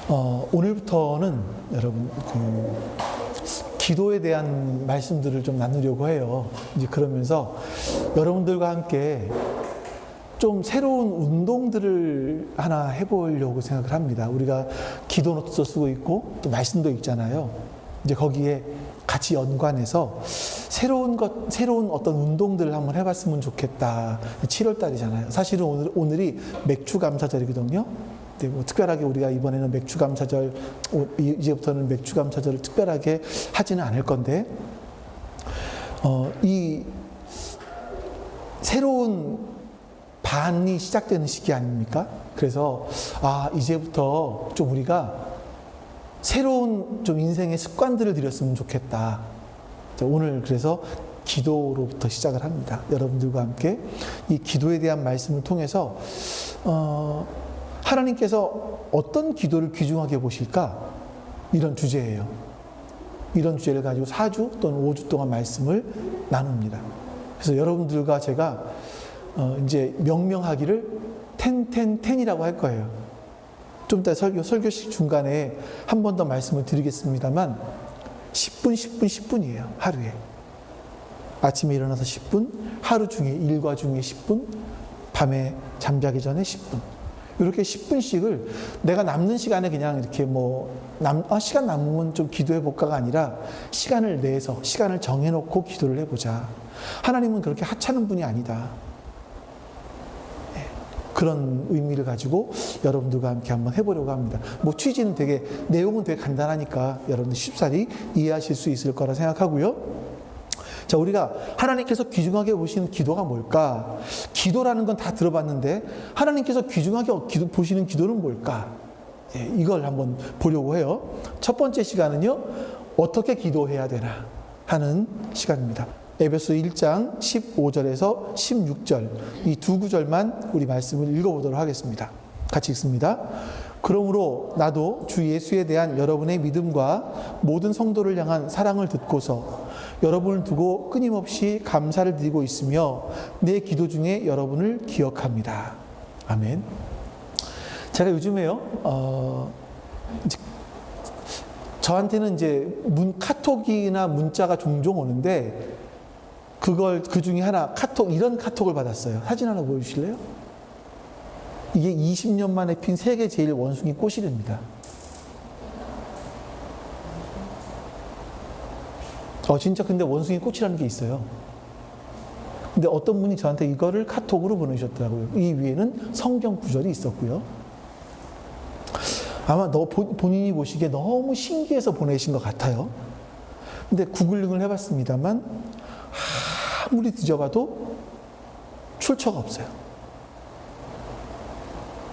오늘부터는 여러분 기도에 대한 말씀들을 좀 나누려고 해요. 이제 그러면서 여러분들과 함께 좀 새로운 운동들을 하나 해보려고 생각을 합니다. 우리가 기도 노트도 쓰고 있고 또 말씀도 읽잖아요. 이제 거기에 같이 연관해서 새로운 어떤 운동들을 한번 해봤으면 좋겠다. 7월 달이잖아요. 사실은 오늘이 맥주 감사절이거든요. 네, 뭐 특별하게 우리가 이번에는 맥주 감사절, 이제부터는 맥주 감사절을 특별하게 하지는 않을 건데, 이 새로운 반이 시작되는 시기 아닙니까? 그래서 이제부터 좀 우리가 새로운 좀 인생의 습관들을 들였으면 좋겠다. 오늘 그래서 기도로부터 시작을 합니다. 여러분들과 함께 이 기도에 대한 말씀을 통해서 하나님께서 어떤 기도를 귀중하게 보실까? 이런 주제예요. 이런 주제를 가지고 4주 또는 5주 동안 말씀을 나눕니다. 그래서 여러분들과 제가 이제 명명하기를 10이라고 할 거예요. 좀 이따 설교식 중간에 한 번 더 말씀을 드리겠습니다만 10분, 10분, 10분이에요. 하루에. 아침에 일어나서 10분, 하루 중에 일과 중에 10분, 밤에 잠자기 전에 10분. 이렇게 10분씩을 내가 남는 시간에 그냥 이렇게 시간 남으면 좀 기도해 볼까가 아니라 시간을 내서, 시간을 정해놓고 기도를 해보자. 하나님은 그렇게 하찮은 분이 아니다. 그런 의미를 가지고 여러분들과 함께 한번 해보려고 합니다. 취지는 내용은 되게 간단하니까 여러분들 쉽사리 이해하실 수 있을 거라 생각하고요. 자, 우리가 하나님께서 귀중하게 보시는 기도가 뭘까? 기도라는 건 다 들어봤는데 하나님께서 귀중하게 보시는 기도는 뭘까? 이걸 한번 보려고 해요. 첫 번째 시간은요, 어떻게 기도해야 되나 하는 시간입니다. 에베소 1장 15절에서 16절 이 두 구절만 우리 말씀을 읽어보도록 하겠습니다. 같이 읽습니다. 그러므로 나도 주 예수에 대한 여러분의 믿음과 모든 성도를 향한 사랑을 듣고서 여러분을 두고 끊임없이 감사를 드리고 있으며 내 기도 중에 여러분을 기억합니다. 아멘. 제가 요즘에요, 저한테는 이제 카톡이나 문자가 종종 오는데 그 중에 하나 이런 카톡을 받았어요. 사진 하나 보여주실래요? 이게 20년 만에 핀 세계 제일 원숭이 꽃이랍니다. 진짜 근데 원숭이 꽃이라는 게 있어요. 근데 어떤 분이 저한테 이거를 카톡으로 보내주셨더라고요. 이 위에는 성경 구절이 있었고요. 아마 본인이 보시기에 너무 신기해서 보내신 것 같아요. 근데 구글링을 해봤습니다만 아무리 뒤져봐도 출처가 없어요.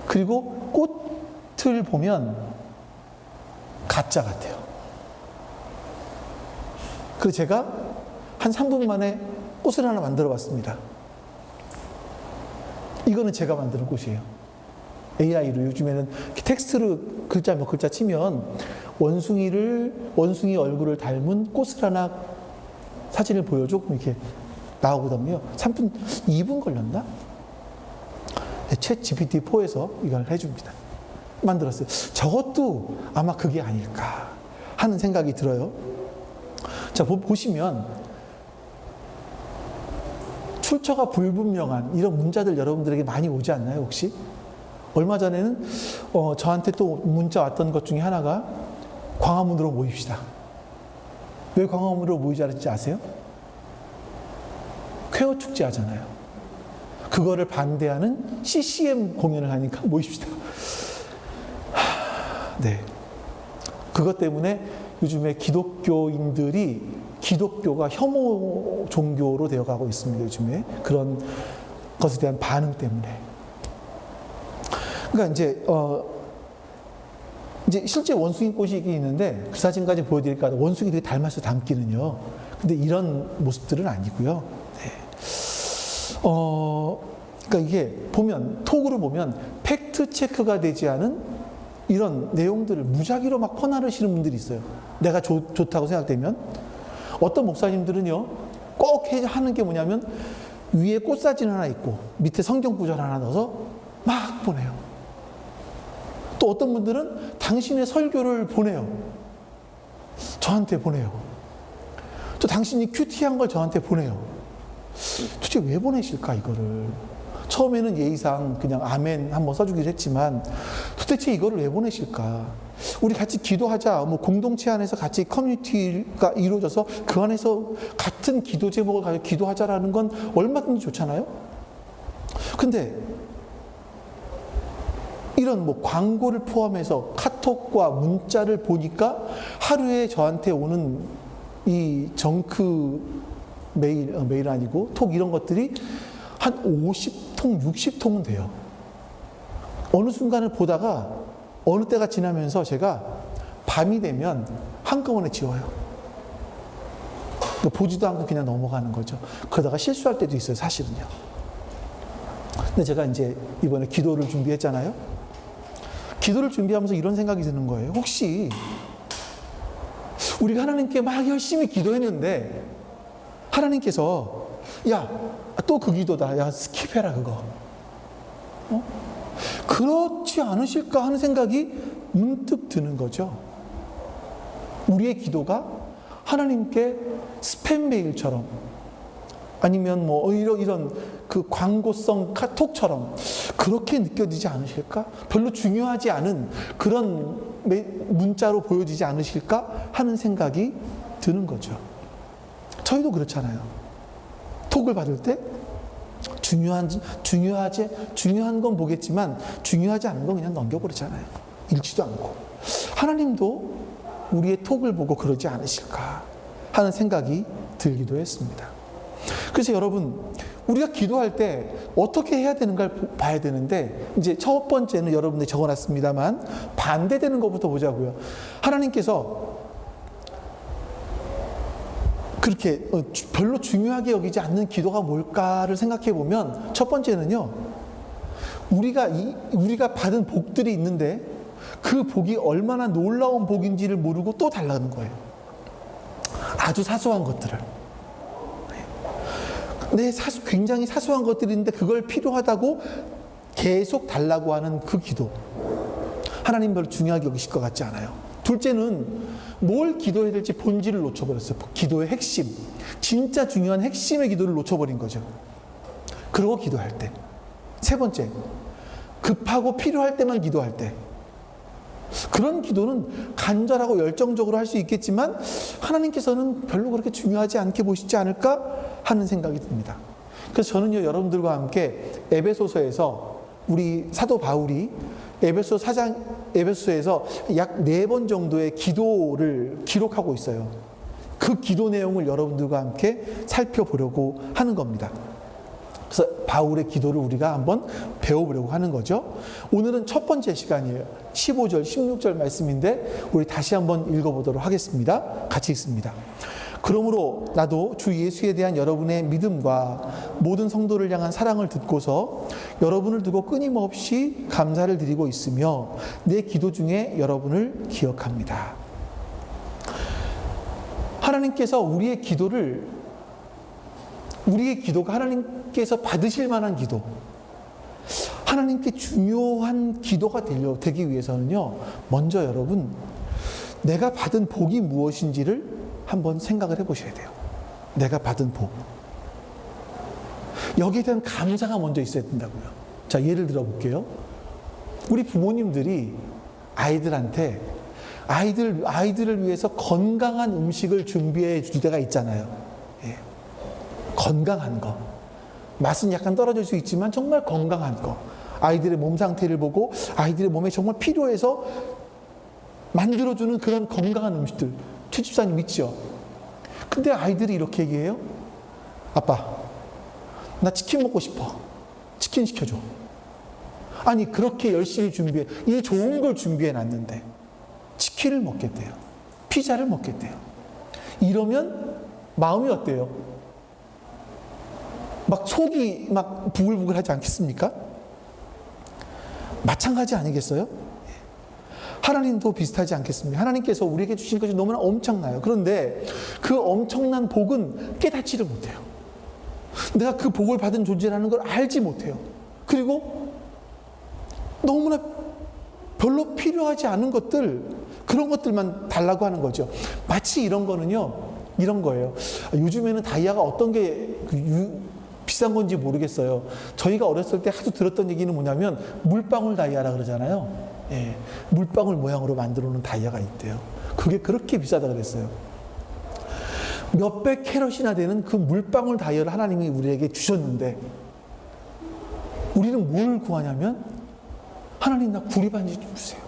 그리고 꽃을 보면 가짜 같아요. 그래서 제가 한 3분 만에 꽃을 하나 만들어 봤습니다. 이거는 제가 만드는 꽃이에요. AI로 요즘에는 텍스트로 글자 몇 글자 치면 원숭이 얼굴을 닮은 꽃을 하나 사진을 보여줘? 그럼 이렇게 나오거든요. 2분 걸렸나? 챗 GPT-4에서 이걸 해줍니다. 만들었어요. 저것도 아마 그게 아닐까 하는 생각이 들어요. 자, 보시면 출처가 불분명한 이런 문자들 여러분들에게 많이 오지 않나요, 혹시? 얼마 전에는 저한테 또 문자 왔던 것 중에 하나가 광화문으로 모입시다. 왜 광화문으로 모이지 않았는지 아세요? 퀘어 축제 하잖아요. 그거를 반대하는 CCM 공연을 하니까 모입시다. 네. 그것 때문에 요즘에 기독교가 혐오 종교로 되어가고 있습니다. 요즘에 그런 것에 대한 반응 때문에. 그러니까 이제 실제 원숭이 꽃이 있는데 그 사진까지 보여드릴까 하다 원숭이 되게 닮았어요, 담기는요. 근데 이런 모습들은 아니고요. 네. 그러니까 이게 톡으로 보면 팩트 체크가 되지 않은 이런 내용들을 무작위로 막 퍼나르시는 분들이 있어요. 내가 좋다고 생각되면. 어떤 목사님들은요, 꼭 하는 게 뭐냐면 위에 꽃사진 하나 있고 밑에 성경 구절 하나 넣어서 막 보내요. 또 어떤 분들은 당신의 설교를 보내요. 저한테 보내요. 또 당신이 큐티한 걸 저한테 보내요. 도대체 왜 보내실까 이거를? 처음에는 예의상 그냥 아멘 한번 써주기로 했지만 도대체 이거를 왜 보내실까? 우리 같이 기도하자. 뭐 공동체 안에서 같이 커뮤니티가 이루어져서 그 안에서 같은 기도 제목을 가지고 기도하자라는 건 얼마든지 좋잖아요. 근데 이런 뭐 광고를 포함해서 카톡과 문자를 보니까 하루에 저한테 오는 이 정크 메일 아니고 톡 이런 것들이 한 50통, 60통은 돼요. 어느 순간을 보다가 어느 때가 지나면서 제가 밤이 되면 한꺼번에 지워요. 보지도 않고 그냥 넘어가는 거죠. 그러다가 실수할 때도 있어요, 사실은요. 근데 제가 이제 이번에 기도를 준비했잖아요. 기도를 준비하면서 이런 생각이 드는 거예요. 혹시 우리가 하나님께 막 열심히 기도했는데 하나님께서 야, 또 그 기도다. 야, 스킵해라 그거. 그렇지 않으실까 하는 생각이 문득 드는 거죠. 우리의 기도가 하나님께 스팸 메일처럼 아니면 뭐 이런 그 광고성 카톡처럼 그렇게 느껴지지 않으실까? 별로 중요하지 않은 그런 문자로 보여지지 않으실까 하는 생각이 드는 거죠. 저희도 그렇잖아요. 톡을 받을 때 중요한 건 보겠지만 중요하지 않은 건 그냥 넘겨버리잖아요. 읽지도 않고. 하나님도 우리의 톡을 보고 그러지 않으실까 하는 생각이 들기도 했습니다. 그래서 여러분, 우리가 기도할 때 어떻게 해야 되는가를 봐야 되는데, 이제 첫 번째는 여러분들이 적어놨습니다만 반대되는 것부터 보자고요. 하나님께서 그렇게 별로 중요하게 여기지 않는 기도가 뭘까를 생각해 보면 첫 번째는요, 우리가 받은 복들이 있는데 그 복이 얼마나 놀라운 복인지를 모르고 또 달라는 거예요. 아주 사소한 것들을. 굉장히 사소한 것들인데 그걸 필요하다고 계속 달라고 하는 그 기도. 하나님 별로 중요하게 여기실 것 같지 않아요. 둘째는 뭘 기도해야 될지 본질을 놓쳐버렸어요. 기도의 핵심. 진짜 중요한 핵심의 기도를 놓쳐버린 거죠. 그러고 기도할 때. 세 번째, 급하고 필요할 때만 기도할 때. 그런 기도는 간절하고 열정적으로 할 수 있겠지만 하나님께서는 별로 그렇게 중요하지 않게 보시지 않을까 하는 생각이 듭니다. 그래서 저는요, 여러분들과 함께 에베소서에서 우리 사도 바울이 에베소에서 약 4번 정도의 기도를 기록하고 있어요. 그 기도 내용을 여러분들과 함께 살펴보려고 하는 겁니다. 그래서 바울의 기도를 우리가 한번 배워보려고 하는 거죠. 오늘은 첫 번째 시간이에요. 15절, 16절 말씀인데 우리 다시 한번 읽어보도록 하겠습니다. 같이 읽습니다. 그러므로 나도 주 예수에 대한 여러분의 믿음과 모든 성도를 향한 사랑을 듣고서 여러분을 두고 끊임없이 감사를 드리고 있으며 내 기도 중에 여러분을 기억합니다. 하나님께서 우리의 기도가 하나님께서 받으실 만한 기도, 하나님께 중요한 기도가 되기 위해서는요, 먼저 여러분, 내가 받은 복이 무엇인지를 한번 생각을 해보셔야 돼요. 내가 받은 복. 여기에 대한 감사가 먼저 있어야 된다고요. 자, 예를 들어 볼게요. 우리 부모님들이 아이들한테 아이들을 위해서 건강한 음식을 준비해 줄 때가 있잖아요. 예. 건강한 거. 맛은 약간 떨어질 수 있지만 정말 건강한 거. 아이들의 몸 상태를 보고 아이들의 몸에 정말 필요해서 만들어주는 그런 건강한 음식들. 최 집사님 있죠? 근데 아이들이 이렇게 얘기해요. 아빠, 나 치킨 먹고 싶어. 치킨 시켜줘. 아니, 그렇게 열심히 이 좋은 걸 준비해 놨는데 치킨을 먹겠대요. 피자를 먹겠대요. 이러면 마음이 어때요? 막 속이 막 부글부글 하지 않겠습니까? 마찬가지 아니겠어요? 하나님도 비슷하지 않겠습니까? 하나님께서 우리에게 주신 것이 너무나 엄청나요. 그런데 그 엄청난 복은 깨닫지를 못해요. 내가 그 복을 받은 존재라는 걸 알지 못해요. 그리고 너무나 별로 필요하지 않은 것들, 그런 것들만 달라고 하는 거죠. 마치 이런 거는요, 이런 거예요. 요즘에는 다이아가 어떤 게 비싼 건지 모르겠어요. 저희가 어렸을 때 하도 들었던 얘기는 뭐냐면 물방울 다이아라 그러잖아요. 예, 물방울 모양으로 만들어 놓은 다이아가 있대요. 그게 그렇게 비싸다 그랬어요. 몇백 캐럿이나 되는 그 물방울 다이아를 하나님이 우리에게 주셨는데, 우리는 뭘 구하냐면, 하나님 나 구리반지 좀 주세요.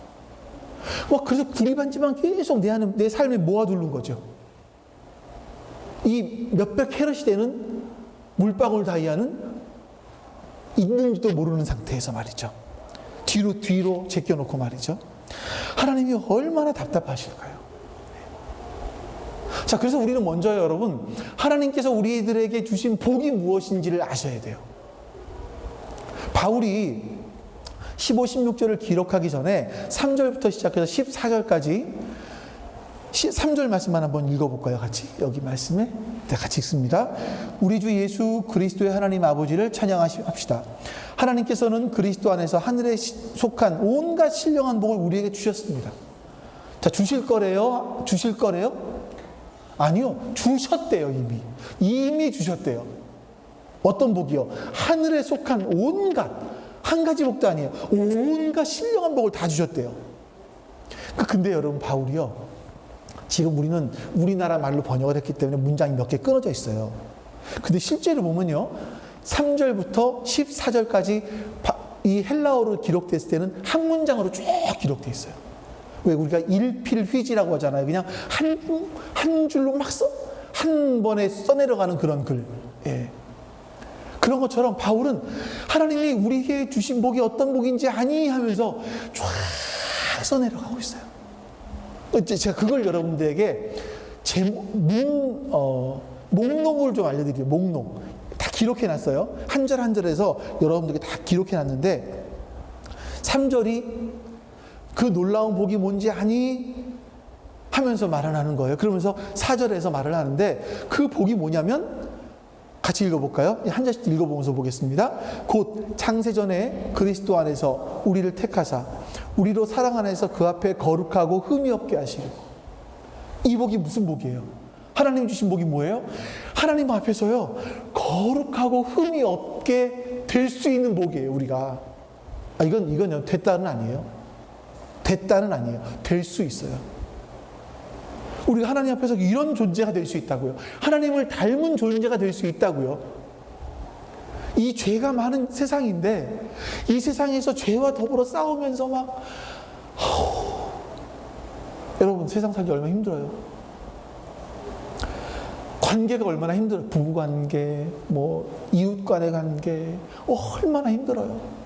그래서 구리반지만 계속 내 삶에 모아두는 거죠. 이 몇백 캐럿이 되는 물방울 다이아는 있는지도 모르는 상태에서 말이죠. 뒤로 제껴놓고 말이죠. 하나님이 얼마나 답답하실까요? 자, 그래서 우리는 먼저요, 여러분, 하나님께서 우리들에게 주신 복이 무엇인지를 아셔야 돼요. 바울이 15, 16절을 기록하기 전에 3절부터 시작해서 14절까지 3절 말씀만 한번 읽어볼까요? 같이 여기 말씀에 같이 읽습니다. 우리 주 예수 그리스도의 하나님 아버지를 찬양합시다. 하나님께서는 그리스도 안에서 하늘에 속한 온갖 신령한 복을 우리에게 주셨습니다. 자, 주실 거래요? 아니요, 주셨대요. 이미 주셨대요. 어떤 복이요? 하늘에 속한 온갖, 한 가지 복도 아니에요. 온갖 신령한 복을 다 주셨대요. 근데 여러분, 바울이요, 지금 우리는 우리나라 말로 번역을 했기 때문에 문장이 몇 개 끊어져 있어요. 근데 실제로 보면요, 3절부터 14절까지 이 헬라어로 기록됐을 때는 한 문장으로 쭉 기록되어 있어요. 왜 우리가 일필휘지라고 하잖아요. 그냥 한 줄로 막 한 번에 써내려가는 그런 글. 예. 그런 것처럼 바울은 하나님이 우리에게 주신 복이 어떤 복인지 아니 하면서 쫙 써내려가고 있어요. 제가 그걸 여러분들에게 목록을 좀 알려드릴게요. 목록. 다 기록해놨어요. 한 절 한 절에서 여러분들에게 다 기록해놨는데, 3절이 그 놀라운 복이 뭔지 아니? 하면서 말을 하는 거예요. 그러면서 4절에서 말을 하는데, 그 복이 뭐냐면, 같이 읽어볼까요? 한 절씩 읽어보면서 보겠습니다. 곧 창세전에 그리스도 안에서 우리를 택하사 우리로 사랑 안에서 그 앞에 거룩하고 흠이 없게 하시고. 이 복이 무슨 복이에요? 하나님 주신 복이 뭐예요? 하나님 앞에서요, 거룩하고 흠이 없게 될 수 있는 복이에요, 우리가. 이건 됐다는 아니에요. 됐다는 아니에요. 될 수 있어요. 우리가 하나님 앞에서 이런 존재가 될 수 있다고요. 하나님을 닮은 존재가 될 수 있다고요. 이 죄가 많은 세상인데, 이 세상에서 죄와 더불어 싸우면서 여러분, 세상 살기 얼마나 힘들어요. 관계가 얼마나 힘들어요. 부부관계, 이웃 간의 관계, 얼마나 힘들어요.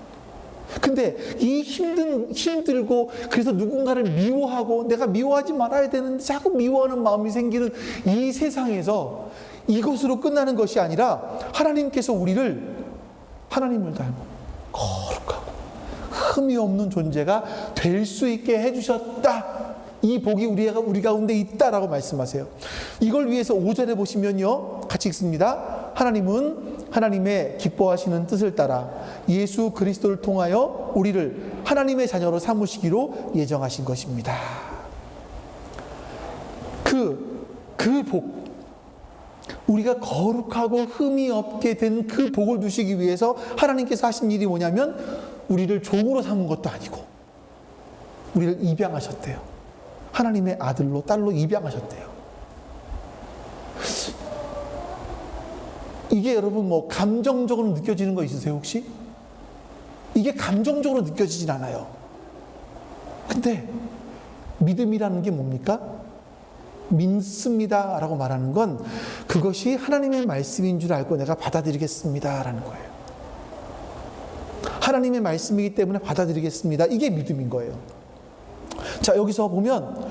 근데 이 힘들고, 그래서 누군가를 미워하고, 내가 미워하지 말아야 되는데 자꾸 미워하는 마음이 생기는 이 세상에서 이것으로 끝나는 것이 아니라, 하나님께서 우리를 하나님을 닮은 거룩하고 흠이 없는 존재가 될 수 있게 해주셨다. 이 복이 우리 가운데 있다라고 말씀하세요. 이걸 위해서 5절에 보시면요, 같이 읽습니다. 하나님은 하나님의 기뻐하시는 뜻을 따라 예수 그리스도를 통하여 우리를 하나님의 자녀로 삼으시기로 예정하신 것입니다. 그 복, 우리가 거룩하고 흠이 없게 된 그 복을 누시기 위해서 하나님께서 하신 일이 뭐냐면, 우리를 종으로 삼은 것도 아니고 우리를 입양하셨대요. 하나님의 아들로, 딸로 입양하셨대요. 이게 여러분 감정적으로 느껴지는 거 있으세요, 혹시? 이게 감정적으로 느껴지진 않아요. 근데 믿음이라는 게 뭡니까? 믿습니다 라고 말하는 건, 그것이 하나님의 말씀인 줄 알고 내가 받아들이겠습니다 라는 거예요. 하나님의 말씀이기 때문에 받아들이겠습니다. 이게 믿음인 거예요. 자, 여기서 보면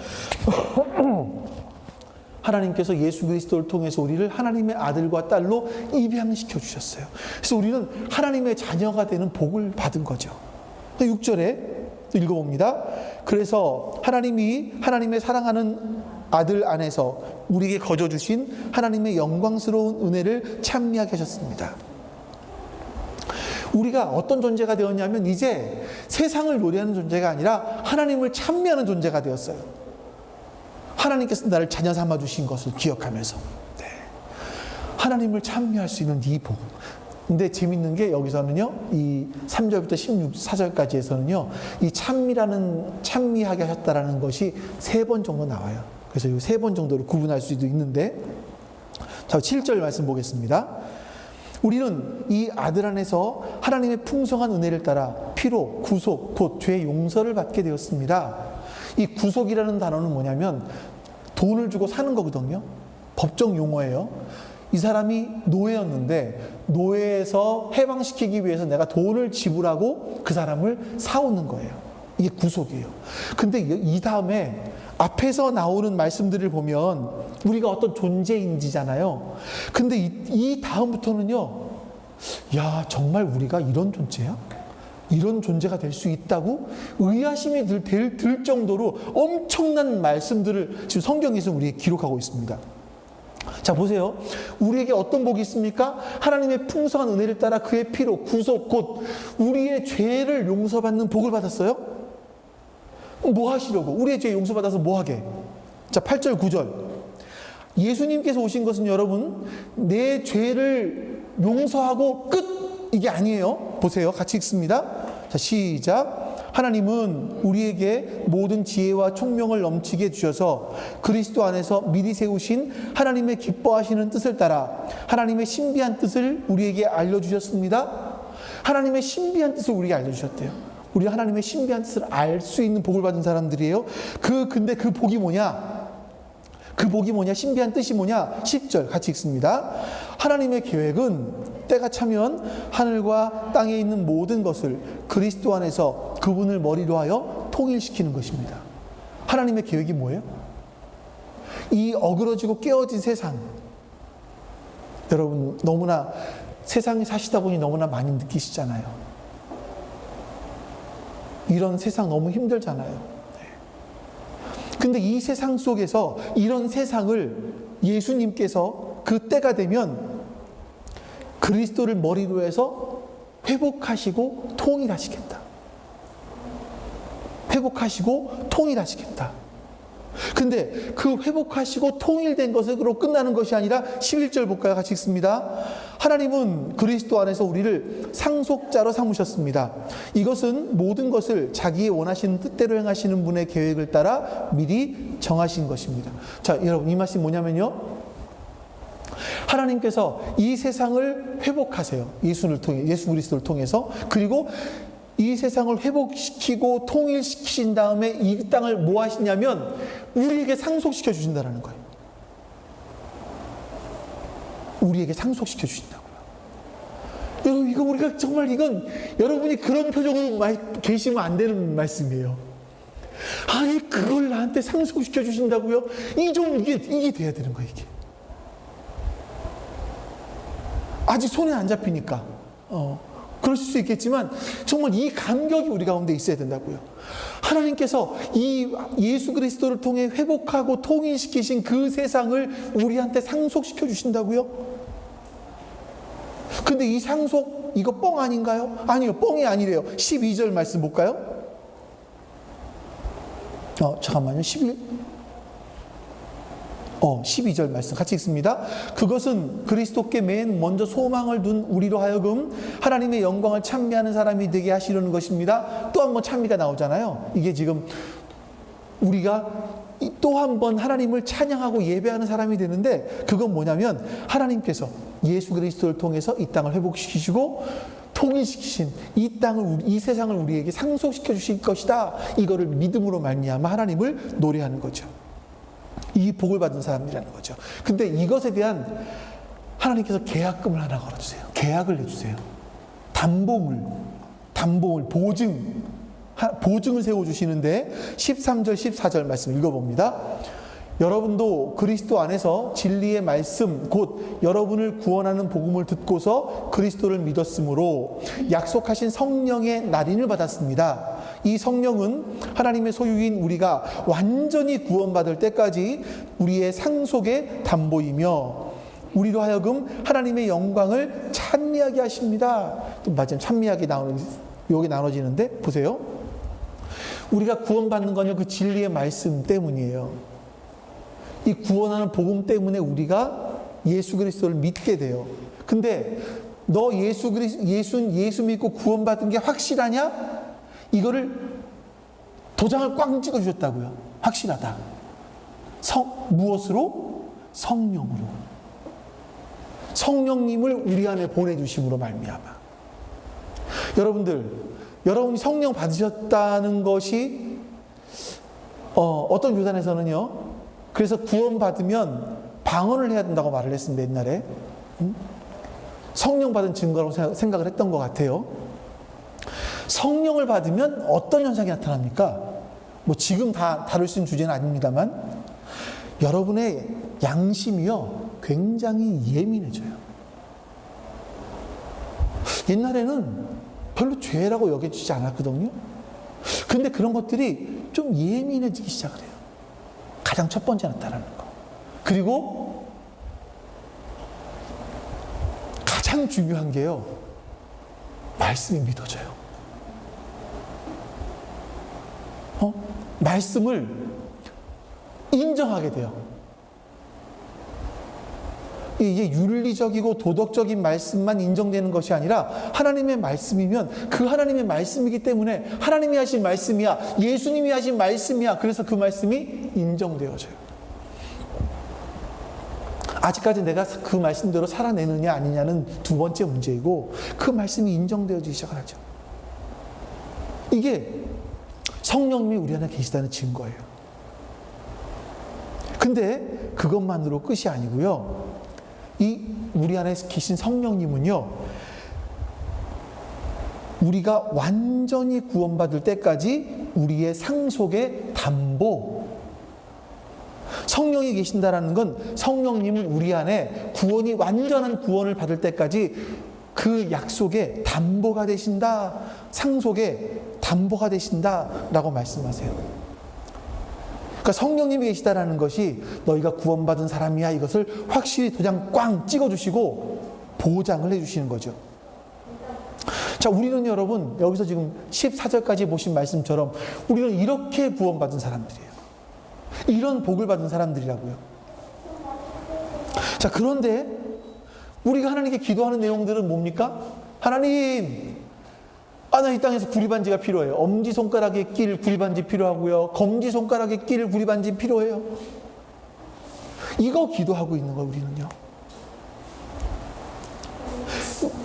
하나님께서 예수 그리스도를 통해서 우리를 하나님의 아들과 딸로 입양시켜 주셨어요. 그래서 우리는 하나님의 자녀가 되는 복을 받은 거죠. 6절에 읽어봅니다. 그래서 하나님이 하나님의 사랑하는 아들 안에서 우리에게 거저 주신 하나님의 영광스러운 은혜를 찬미하게 하셨습니다. 우리가 어떤 존재가 되었냐면 이제 세상을 노래하는 존재가 아니라 하나님을 찬미하는 존재가 되었어요. 하나님께서 나를 자녀 삼아 주신 것을 기억하면서 하나님을 찬미할 수 있는 이 복. 근데 재밌는 게 여기서는요, 이 3절부터 14절까지에서는요, 이 찬미하게 하셨다라는 것이 3번 정도 나와요. 그래서 이 3번 정도로 구분할 수도 있는데, 자, 7절 말씀 보겠습니다. 우리는 이 아들 안에서 하나님의 풍성한 은혜를 따라 피로, 구속, 곧 죄의 용서를 받게 되었습니다. 이 구속이라는 단어는 뭐냐면 돈을 주고 사는 거거든요. 법정 용어예요. 이 사람이 노예였는데 노예에서 해방시키기 위해서 내가 돈을 지불하고 그 사람을 사오는 거예요. 이게 구속이에요. 근데 이 다음에 앞에서 나오는 말씀들을 보면 우리가 어떤 존재인지잖아요. 근데 이 다음부터는요, 야, 정말 우리가 이런 존재야? 이런 존재가 될 수 있다고 의아심이 들 정도로 엄청난 말씀들을 지금 성경에서 우리에게 기록하고 있습니다. 자, 보세요. 우리에게 어떤 복이 있습니까? 하나님의 풍성한 은혜를 따라 그의 피로 구속, 곧 우리의 죄를 용서받는 복을 받았어요. 뭐 하시려고? 우리의 죄 용서받아서 뭐 하게? 자, 8절 9절. 예수님께서 오신 것은 여러분 내 죄를 용서하고 끝, 이게 아니에요. 보세요. 같이 읽습니다. 자, 시작. 하나님은 우리에게 모든 지혜와 총명을 넘치게 해주셔서 그리스도 안에서 미리 세우신 하나님의 기뻐하시는 뜻을 따라 하나님의 신비한 뜻을 우리에게 알려주셨습니다. 하나님의 신비한 뜻을 우리에게 알려주셨대요. 우리 하나님의 신비한 뜻을 알 수 있는 복을 받은 사람들이에요. 근데 그 복이 뭐냐? 그 복이 뭐냐? 신비한 뜻이 뭐냐? 10절 같이 읽습니다. 하나님의 계획은 때가 차면 하늘과 땅에 있는 모든 것을 그리스도 안에서 그분을 머리로 하여 통일시키는 것입니다. 하나님의 계획이 뭐예요? 이 어그러지고 깨어진 세상, 여러분 너무나 세상에 사시다 보니 너무나 많이 느끼시잖아요. 이런 세상 너무 힘들잖아요. 근데 이 세상 속에서 이런 세상을 예수님께서 그 때가 되면 그리스도를 머리로 해서 회복하시고 통일하시겠다. 회복하시고 통일하시겠다. 근데 그 회복하시고 통일된 것으로 끝나는 것이 아니라 11절 볼까요? 같이 읽습니다. 하나님은 그리스도 안에서 우리를 상속자로 삼으셨습니다. 이것은 모든 것을 자기의 원하시는 뜻대로 행하시는 분의 계획을 따라 미리 정하신 것입니다. 자, 여러분 이 말씀이 뭐냐면요, 하나님께서 이 세상을 회복하세요. 예수 그리스도를 통해서. 그리고 이 세상을 회복시키고 통일시키신 다음에 이 땅을 뭐 하시냐면 우리에게 상속시켜 주신다는 거예요. 우리에게 상속시켜 주신다고요. 여러분, 이거 우리가 정말 이건 여러분이 그런 표정으로 계시면 안 되는 말씀이에요. 아니, 그걸 나한테 상속시켜 주신다고요? 이게 돼야 되는 거예요, 이게. 아직 손에 안 잡히니까. 그러실 수 있겠지만 정말 이 감격이 우리 가운데 있어야 된다고요. 하나님께서 이 예수 그리스도를 통해 회복하고 통일시키신 그 세상을 우리한테 상속시켜 주신다고요? 근데 이 상속, 이거 뻥 아닌가요? 아니요, 뻥이 아니래요. 12절 말씀 볼까요? 잠깐만요. 12절 말씀 같이 읽습니다. 그것은 그리스도께 맨 먼저 소망을 둔 우리로 하여금 하나님의 영광을 찬미하는 사람이 되게 하시려는 것입니다. 또 한 번 찬미가 나오잖아요. 이게 지금 우리가 또 한 번 하나님을 찬양하고 예배하는 사람이 되는데, 그건 뭐냐면 하나님께서 예수 그리스도를 통해서 이 땅을 회복시키시고 통일시키신 이 땅을, 이 세상을 우리에게 상속시켜 주실 것이다. 이거를 믿음으로 말미암아 하나님을 노래하는 거죠. 이 복을 받은 사람이라는 거죠. 근데 이것에 대한 하나님께서 계약금을 하나 걸어주세요. 계약을 해주세요. 담보물, 보증을 세워주시는데 13절, 14절 말씀 읽어봅니다. 여러분도 그리스도 안에서 진리의 말씀, 곧 여러분을 구원하는 복음을 듣고서 그리스도를 믿었으므로 약속하신 성령의 날인을 받았습니다. 이 성령은 하나님의 소유인 우리가 완전히 구원받을 때까지 우리의 상속의 담보이며 우리로 하여금 하나님의 영광을 찬미하게 하십니다. 또 마침 찬미하게 여기 나눠지는데 보세요. 우리가 구원받는 건요, 그 진리의 말씀 때문이에요. 이 구원하는 복음 때문에 우리가 예수 그리스도를 믿게 돼요. 근데 너 예수 믿고 구원받은 게 확실하냐? 이거를 도장을 꽝 찍어 주셨다고요. 확실하다. 무엇으로? 성령으로. 성령님을 우리 안에 보내주심으로 말미암아. 여러분이 성령 받으셨다는 것이 어떤 교단에서는요, 그래서 구원받으면 방언을 해야 된다고 말을 했습니다. 옛날에 성령 받은 증거라고 생각을 했던 것 같아요. 성령을 받으면 어떤 현상이 나타납니까? 뭐 지금 다 다룰 수 있는 주제는 아닙니다만, 여러분의 양심이요 굉장히 예민해져요. 옛날에는 별로 죄라고 여겨지지 않았거든요. 근데 그런 것들이 좀 예민해지기 시작을 해요. 가장 첫 번째 나타나는 거. 그리고 가장 중요한 게요, 말씀이 믿어져요. 말씀을 인정하게 돼요. 이게 윤리적이고 도덕적인 말씀만 인정되는 것이 아니라 하나님의 말씀이면 그 하나님의 말씀이기 때문에 하나님이 하신 말씀이야, 예수님이 하신 말씀이야. 그래서 그 말씀이 인정되어져요. 아직까지 내가 그 말씀대로 살아내느냐 아니냐는 두 번째 문제이고, 그 말씀이 인정되어지기 시작하죠. 이게 성령님이 우리 안에 계시다는 증거예요. 근데 그것만으로 끝이 아니고요, 이 우리 안에 계신 성령님은요, 우리가 완전히 구원받을 때까지 우리의 상속의 담보, 성령이 계신다라는 건 성령님은 우리 안에 완전한 구원을 받을 때까지 그 약속의 담보가 되신다, 상속의 담보가 되신다라고 말씀하세요. 그러니까 성령님이 계시다라는 것이 너희가 구원받은 사람이야, 이것을 확실히 도장 꽝 찍어주시고 보장을 해주시는 거죠. 자, 우리는 여러분 여기서 지금 14절까지 보신 말씀처럼 우리는 이렇게 구원받은 사람들이에요. 이런 복을 받은 사람들이라고요. 자, 그런데 우리가 하나님께 기도하는 내용들은 뭡니까? 하나님, 나 이 땅에서 구리반지가 필요해요. 엄지손가락에 낄 구리반지 필요하고요. 검지손가락에 낄 구리반지 필요해요. 이거 기도하고 있는 거예요, 우리는요.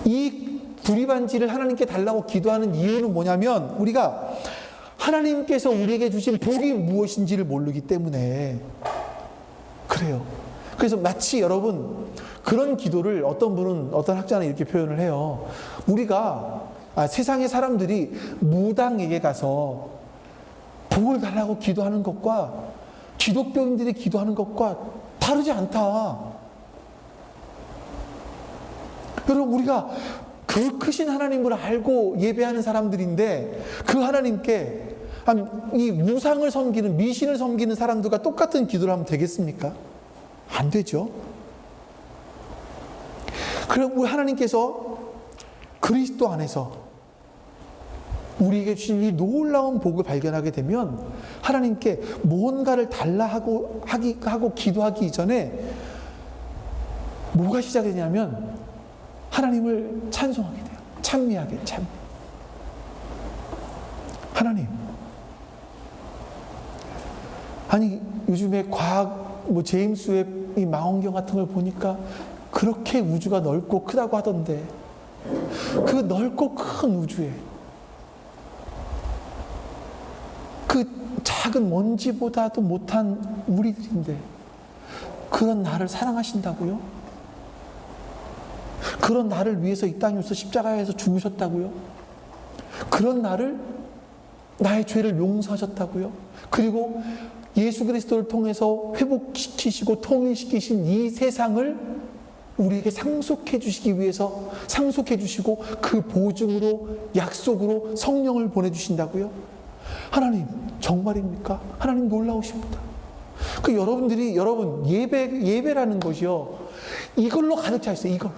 이 구리반지를 하나님께 달라고 기도하는 이유는 뭐냐면, 우리가 하나님께서 우리에게 주신 복이 무엇인지를 모르기 때문에 그래요. 그래서 마치 여러분, 그런 기도를 어떤 학자는 이렇게 표현을 해요. 우리가 세상의 사람들이 무당에게 가서 복을 달라고 기도하는 것과 기독교인들이 기도하는 것과 다르지 않다. 여러분, 우리가 그 크신 하나님을 알고 예배하는 사람들인데, 그 하나님께 이 우상을 섬기는, 미신을 섬기는 사람들과 똑같은 기도를 하면 되겠습니까? 안 되죠. 그럼 우리 하나님께서 그리스도 안에서 우리에게 주신 이 놀라운 복을 발견하게 되면 하나님께 뭔가를 달라 하고 기도하기 이전에 뭐가 시작이 되냐면 하나님을 찬송하게 돼요. 찬미하게, 찬미. 하나님, 아니 요즘에 과학, 제임스 웹 이 망원경 같은 걸 보니까 그렇게 우주가 넓고 크다고 하던데, 그 넓고 큰 우주에 그 작은 먼지보다도 못한 우리들인데 그런 나를 사랑하신다고요? 그런 나를 위해서 이 땅에 오셔서 십자가에서 죽으셨다고요? 그런 나의 죄를 용서하셨다고요? 그리고 예수 그리스도를 통해서 회복시키시고 통일시키신 이 세상을 우리에게 상속해 주시기 위해서 상속해 주시고 그 보증으로, 약속으로 성령을 보내주신다고요? 하나님, 정말입니까? 하나님 놀라우십니다. 여러분, 예배라는 것이요, 이걸로 가득 차 있어요. 이걸로.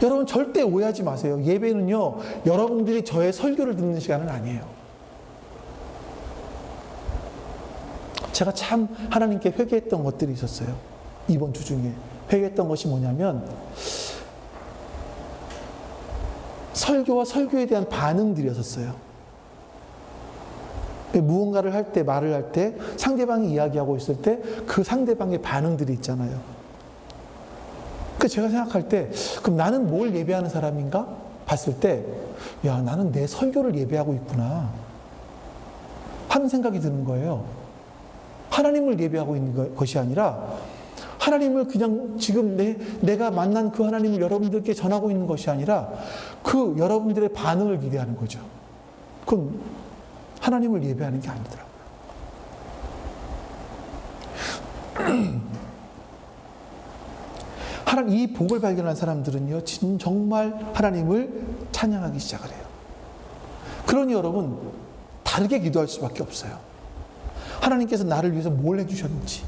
여러분 절대 오해하지 마세요. 예배는요, 여러분들이 저의 설교를 듣는 시간은 아니에요. 제가 참 하나님께 회개했던 것들이 있었어요. 이번 주 중에 회개했던 것이 뭐냐면, 설교와 설교에 대한 반응들이었어요. 무언가를 할 때, 말을 할 때, 상대방이 이야기하고 있을 때 그 상대방의 반응들이 있잖아요. 제가 생각할 때, 그럼 나는 뭘 예배하는 사람인가? 봤을 때, 야, 나는 내 설교를 예배하고 있구나 하는 생각이 드는 거예요. 하나님을 예배하고 있는 것이 아니라, 하나님을 그냥 지금 내가 만난 그 하나님을 여러분들께 전하고 있는 것이 아니라, 그 여러분들의 반응을 기대하는 거죠. 그건 하나님을 예배하는 게 아니더라고요. 하나님, 이 복을 발견한 사람들은요, 정말 하나님을 찬양하기 시작을 해요. 그러니 여러분, 다르게 기도할 수밖에 없어요. 하나님께서 나를 위해서 뭘 해주셨는지,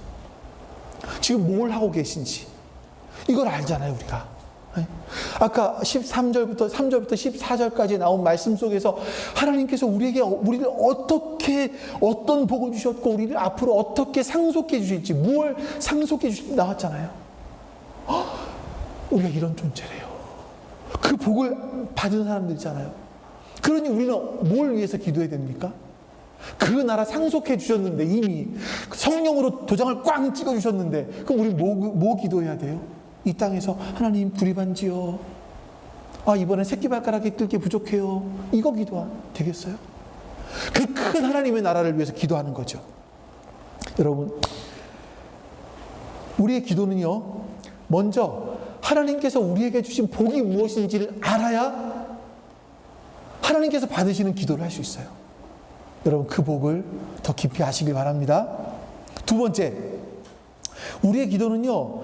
지금 뭘 하고 계신지, 이걸 알잖아요, 우리가. 아까 3절부터 14절까지 나온 말씀 속에서 하나님께서 우리를 어떻게, 어떤 복을 주셨고, 우리를 앞으로 어떻게 상속해 주실지, 무엇을 상속해 주실지 나왔잖아요. 우리가 이런 존재래요. 그 복을 받은 사람들이잖아요. 그러니 우리는 뭘 위해서 기도해야 됩니까? 그 나라 상속해 주셨는데, 이미 성령으로 도장을 꽝 찍어 주셨는데, 그럼 우리 뭐 기도해야 돼요? 이 땅에서 하나님 불입한지요. 이번엔 새끼발가락에 뜰 게 부족해요. 이거 기도 되겠어요? 그 큰 하나님의 나라를 위해서 기도하는 거죠. 여러분, 우리의 기도는요, 먼저 하나님께서 우리에게 주신 복이 무엇인지를 알아야 하나님께서 받으시는 기도를 할 수 있어요. 여러분, 그 복을 더 깊이 아시길 바랍니다. 두 번째, 우리의 기도는요,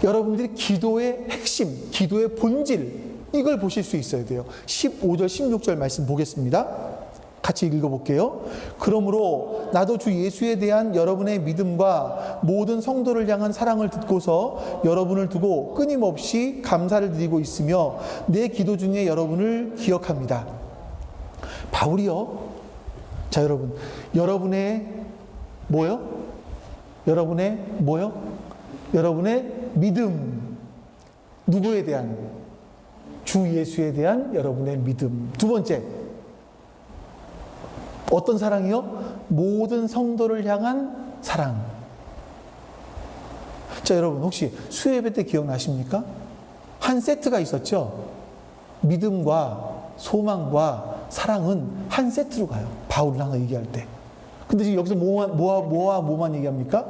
여러분들이 기도의 핵심, 기도의 본질, 이걸 보실 수 있어야 돼요. 15절, 16절 말씀 보겠습니다. 같이 읽어볼게요. 그러므로 나도 주 예수에 대한 여러분의 믿음과 모든 성도를 향한 사랑을 듣고서 여러분을 두고 끊임없이 감사를 드리고 있으며 내 기도 중에 여러분을 기억합니다. 바울이요. 자, 여러분의 뭐요? 여러분의 믿음. 누구에 대한? 주 예수에 대한 여러분의 믿음. 두 번째, 어떤 사랑이요? 모든 성도를 향한 사랑. 자, 여러분 혹시 수요예배 때 기억나십니까? 한 세트가 있었죠? 믿음과 소망과 사랑은 한 세트로 가요. 바울은 항상 얘기할 때. 근데 지금 여기서 뭐만 얘기합니까?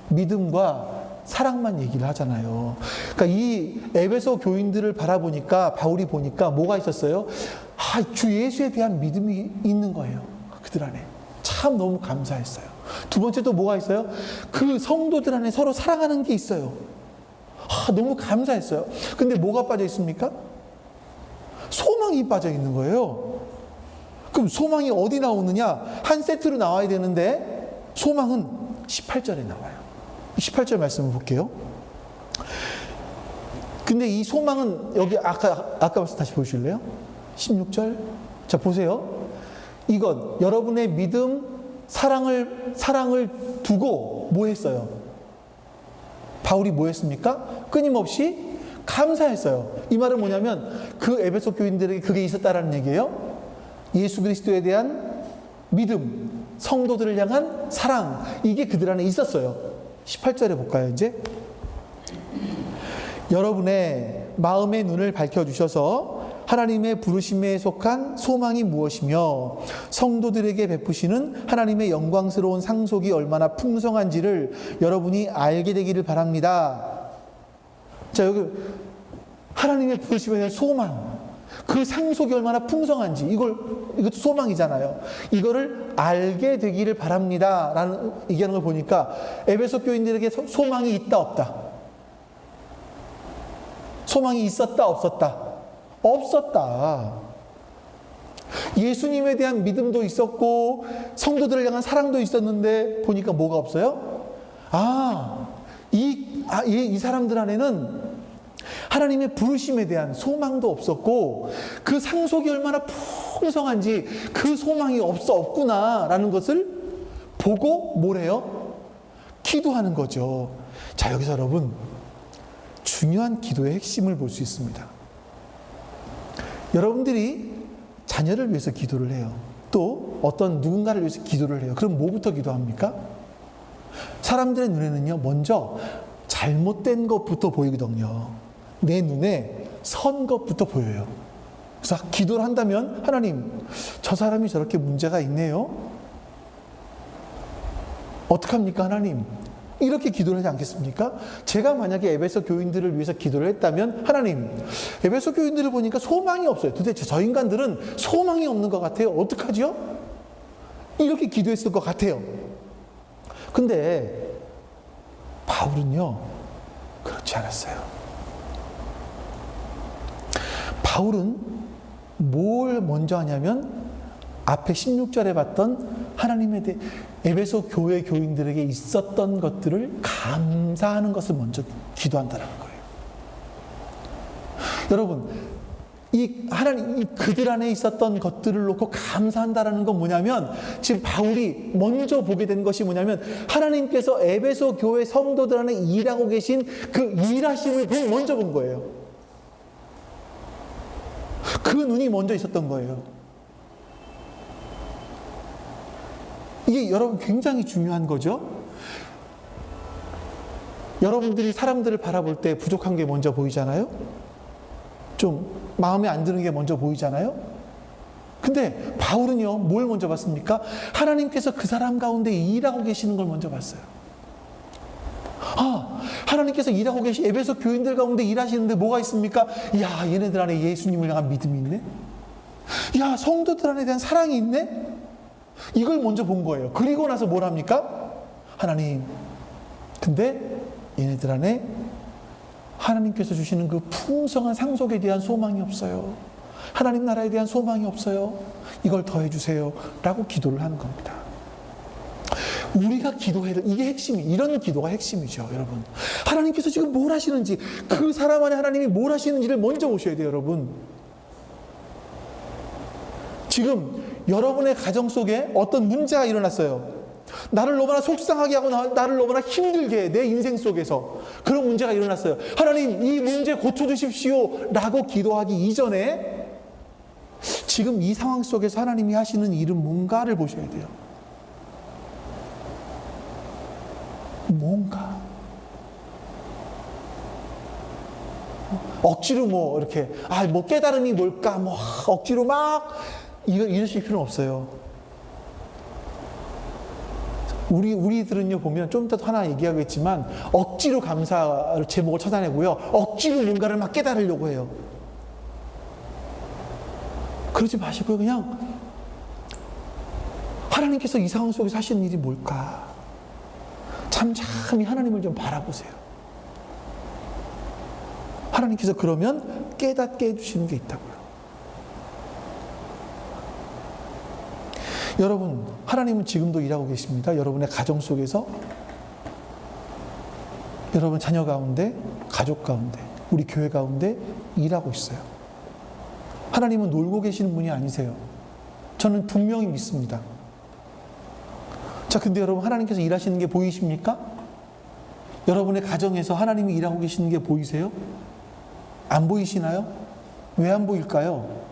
믿음과 사랑만 얘기를 하잖아요. 그러니까 이 에베소 교인들을 바라보니까, 바울이 보니까 뭐가 있었어요? 주 예수에 대한 믿음이 있는 거예요. 그들 안에. 참 너무 감사했어요. 두 번째 또 뭐가 있어요? 그 성도들 안에 서로 사랑하는 게 있어요. 너무 감사했어요. 근데 뭐가 빠져 있습니까? 소망이 빠져 있는 거예요. 그럼 소망이 어디 나오느냐? 한 세트로 나와야 되는데 소망은 18절에 나와요. 18절 말씀을 볼게요. 근데 이 소망은 여기 아까 말씀 다시 보실래요? 16절. 자, 보세요. 이건 여러분의 믿음, 사랑을 두고 뭐 했어요? 바울이 뭐 했습니까? 끊임없이 감사했어요. 이 말은 뭐냐면 그 에베소 교인들에게 그게 있었다라는 얘기예요. 예수 그리스도에 대한 믿음, 성도들을 향한 사랑, 이게 그들 안에 있었어요. 18절에 볼까요, 이제? 여러분의 마음의 눈을 밝혀주셔서 하나님의 부르심에 속한 소망이 무엇이며 성도들에게 베푸시는 하나님의 영광스러운 상속이 얼마나 풍성한지를 여러분이 알게 되기를 바랍니다. 자, 여기 하나님의 부르심에 대한 소망, 그 상속이 얼마나 풍성한지, 이것도 소망이잖아요. 이거를 알게 되기를 바랍니다 라는 얘기하는 걸 보니까 에베소 교인들에게 소망이 있다 없다? 소망이 있었다 없었다? 없었다. 예수님에 대한 믿음도 있었고 성도들을 향한 사랑도 있었는데 보니까 뭐가 없어요? 이 사람들 안에는 하나님의 부르심에 대한 소망도 없었고, 그 상속이 얼마나 풍성한지 그 소망이 없구나라는 것을 보고 뭐래요? 기도하는 거죠. 자, 여기서 여러분, 중요한 기도의 핵심을 볼 수 있습니다. 여러분들이 자녀를 위해서 기도를 해요. 또 어떤 누군가를 위해서 기도를 해요. 그럼 뭐부터 기도합니까? 사람들의 눈에는요, 먼저 잘못된 것부터 보이거든요. 내 눈에 선 것부터 보여요. 그래서 기도를 한다면, 하나님, 저 사람이 저렇게 문제가 있네요. 어떡합니까, 하나님? 이렇게 기도를 하지 않겠습니까? 제가 만약에 에베소 교인들을 위해서 기도를 했다면, 하나님, 에베소 교인들을 보니까 소망이 없어요. 도대체 저 인간들은 소망이 없는 것 같아요. 어떡하지요? 이렇게 기도했을 것 같아요. 근데 바울은요, 그렇지 않았어요. 바울은 뭘 먼저 하냐면, 앞에 16절에 봤던 하나님에 대해 에베소 교회 교인들에게 있었던 것들을 감사하는 것을 먼저 기도한다는 거예요. 여러분, 그들 안에 있었던 것들을 놓고 감사한다는 건 뭐냐면, 지금 바울이 먼저 보게 된 것이 뭐냐면, 하나님께서 에베소 교회 성도들 안에 일하고 계신 그 일하심을 먼저 본 거예요. 그 눈이 먼저 있었던 거예요. 이게 여러분 굉장히 중요한 거죠. 여러분들이 사람들을 바라볼 때 부족한 게 먼저 보이잖아요. 좀 마음에 안 드는 게 먼저 보이잖아요. 근데 바울은요, 뭘 먼저 봤습니까? 하나님께서 그 사람 가운데 일하고 계시는 걸 먼저 봤어요. 하나님께서 일하고 계신 에베소 교인들 가운데 일하시는데 뭐가 있습니까? 야, 얘네들 안에 예수님을 향한 믿음이 있네. 야, 성도들 안에 대한 사랑이 있네. 이걸 먼저 본 거예요. 그리고 나서 뭘 합니까? 하나님, 근데 얘네들 안에 하나님께서 주시는 그 풍성한 상속에 대한 소망이 없어요. 하나님 나라에 대한 소망이 없어요. 이걸 더해 주세요. 라고 기도를 하는 겁니다. 우리가 기도해야 될, 이게 핵심이, 이런 기도가 핵심이죠, 여러분. 하나님께서 지금 뭘 하시는지, 그 사람 안에 하나님이 뭘 하시는지를 먼저 보셔야 돼요, 여러분. 지금 여러분의 가정 속에 어떤 문제가 일어났어요. 나를 너무나 속상하게 하고 나를 너무나 힘들게 해, 내 인생 속에서 그런 문제가 일어났어요. 하나님, 이 문제 고쳐주십시오 라고 기도하기 이전에 지금 이 상황 속에서 하나님이 하시는 일은 뭔가를 보셔야 돼요. 뭔가 억지로 뭐 이렇게 뭐 깨달음이 뭘까 뭐 억지로 막 이러실 필요는 없어요. 우리들은요, 보면 좀 이따 하나 얘기하겠지만, 억지로 감사 제목을 찾아내고요, 억지로 뭔가를 막 깨달으려고 해요. 그러지 마시고요, 그냥 하나님께서 이 상황 속에서 하시는 일이 뭘까? 참이 하나님을 좀 바라보세요. 하나님께서 그러면 깨닫게 해주시는 게 있다고요. 여러분, 하나님은 지금도 일하고 계십니다. 여러분의 가정 속에서, 여러분 자녀 가운데, 가족 가운데, 우리 교회 가운데 일하고 있어요. 하나님은 놀고 계시는 분이 아니세요. 저는 분명히 믿습니다. 자, 근데 여러분, 하나님께서 일하시는 게 보이십니까? 여러분의 가정에서 하나님이 일하고 계시는 게 보이세요? 안 보이시나요? 왜 안 보일까요?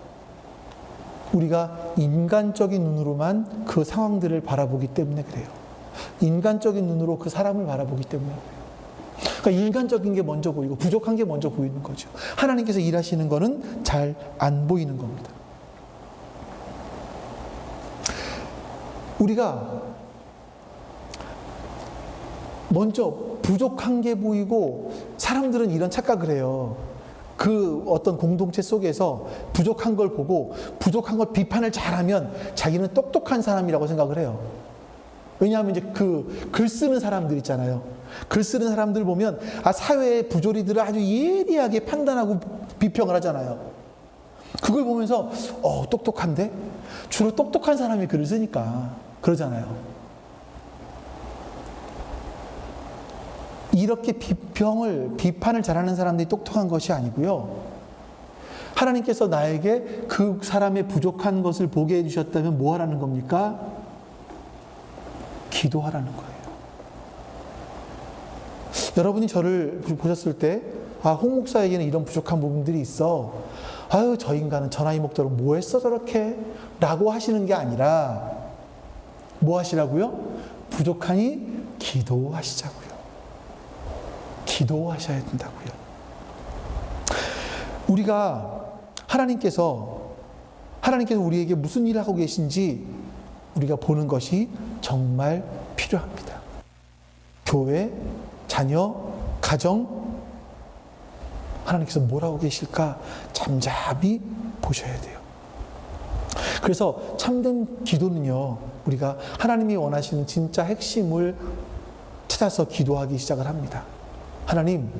우리가 인간적인 눈으로만 그 상황들을 바라보기 때문에 그래요. 인간적인 눈으로 그 사람을 바라보기 때문에 그래요. 그러니까 인간적인 게 먼저 보이고 부족한 게 먼저 보이는 거죠. 하나님께서 일하시는 거는 잘 안 보이는 겁니다. 우리가 먼저 부족한 게 보이고, 사람들은 이런 착각을 해요. 그 어떤 공동체 속에서 부족한 걸 보고 부족한 걸 비판을 잘하면 자기는 똑똑한 사람이라고 생각을 해요. 왜냐하면 이제 그 글 쓰는 사람들 있잖아요. 글 쓰는 사람들 보면 사회의 부조리들을 아주 예리하게 판단하고 비평을 하잖아요. 그걸 보면서 똑똑한데? 주로 똑똑한 사람이 글을 쓰니까 그러잖아요. 이렇게 비판을 잘하는 사람들이 똑똑한 것이 아니고요. 하나님께서 나에게 그 사람의 부족한 것을 보게 해주셨다면 뭐 하라는 겁니까? 기도하라는 거예요. 여러분이 저를 보셨을 때, 홍 목사에게는 이런 부족한 부분들이 있어. 아유, 저 인간은 저 나이 먹도록 뭐 했어 저렇게? 라고 하시는 게 아니라 뭐 하시라고요? 부족하니 기도하시자고요. 기도하셔야 된다고요. 하나님께서 우리에게 무슨 일을 하고 계신지 우리가 보는 것이 정말 필요합니다. 교회, 자녀, 가정, 하나님께서 뭘 하고 계실까 잠잠히 보셔야 돼요. 그래서 참된 기도는요, 우리가 하나님이 원하시는 진짜 핵심을 찾아서 기도하기 시작을 합니다. 하나님,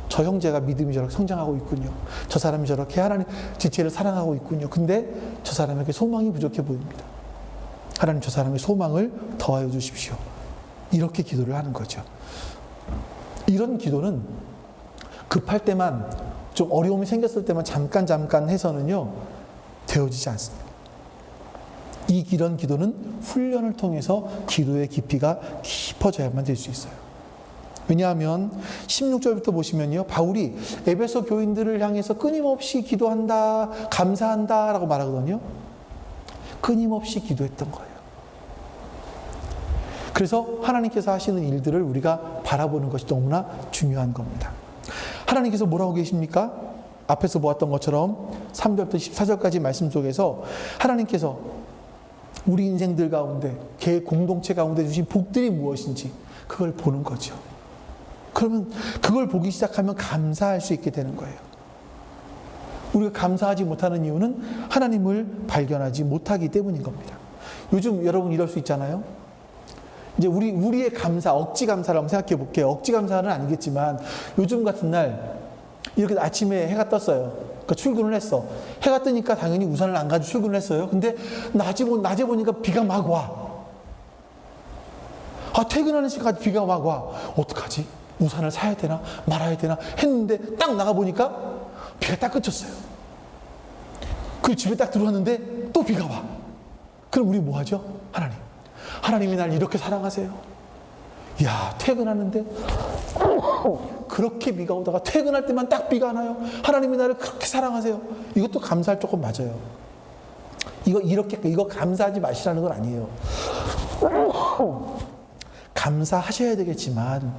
저 형제가 믿음이 저렇게 성장하고 있군요. 저 사람이 저렇게 하나님 지체를 사랑하고 있군요. 근데 저 사람에게 소망이 부족해 보입니다. 하나님, 저 사람의 소망을 더하여 주십시오. 이렇게 기도를 하는 거죠. 이런 기도는 급할 때만, 좀 어려움이 생겼을 때만 잠깐 해서는요, 되어지지 않습니다. 이런 기도는 훈련을 통해서 기도의 깊이가 깊어져야만 될 수 있어요. 왜냐하면 16절부터 보시면요, 바울이 에베소 교인들을 향해서 끊임없이 기도한다, 감사한다 라고 말하거든요. 끊임없이 기도했던 거예요. 그래서 하나님께서 하시는 일들을 우리가 바라보는 것이 너무나 중요한 겁니다. 하나님께서 뭐라고 계십니까? 앞에서 보았던 것처럼 3절부터 14절까지 말씀 속에서 하나님께서 우리 인생들 가운데, 개 공동체 가운데 주신 복들이 무엇인지 그걸 보는 거죠. 그러면 그걸 보기 시작하면 감사할 수 있게 되는 거예요. 우리가 감사하지 못하는 이유는 하나님을 발견하지 못하기 때문인 겁니다. 요즘 여러분 이럴 수 있잖아요. 이제 우리의 감사, 억지 감사를 한번 생각해 볼게요. 억지 감사는 아니겠지만 요즘 같은 날 이렇게 아침에 해가 떴어요. 그러니까 출근을 했어. 해가 뜨니까 당연히 우산을 안 가지고 출근을 했어요. 근데 낮에 보니까 비가 막 와. 퇴근하는 시간까지 비가 막 와. 어떡하지? 우산을 사야 되나 말아야 되나 했는데 딱 나가보니까 비가 딱 그쳤어요. 그 집에 딱 들어왔는데 또 비가 와. 그럼 우리 뭐 하죠? 하나님이 날 이렇게 사랑하세요. 야, 퇴근하는데 그렇게 비가 오다가 퇴근할 때만 딱 비가 안 와요. 하나님이 나를 그렇게 사랑하세요. 이것도 감사할 조금 맞아요. 이거 감사하지 마시라는 건 아니에요. 감사하셔야 되겠지만,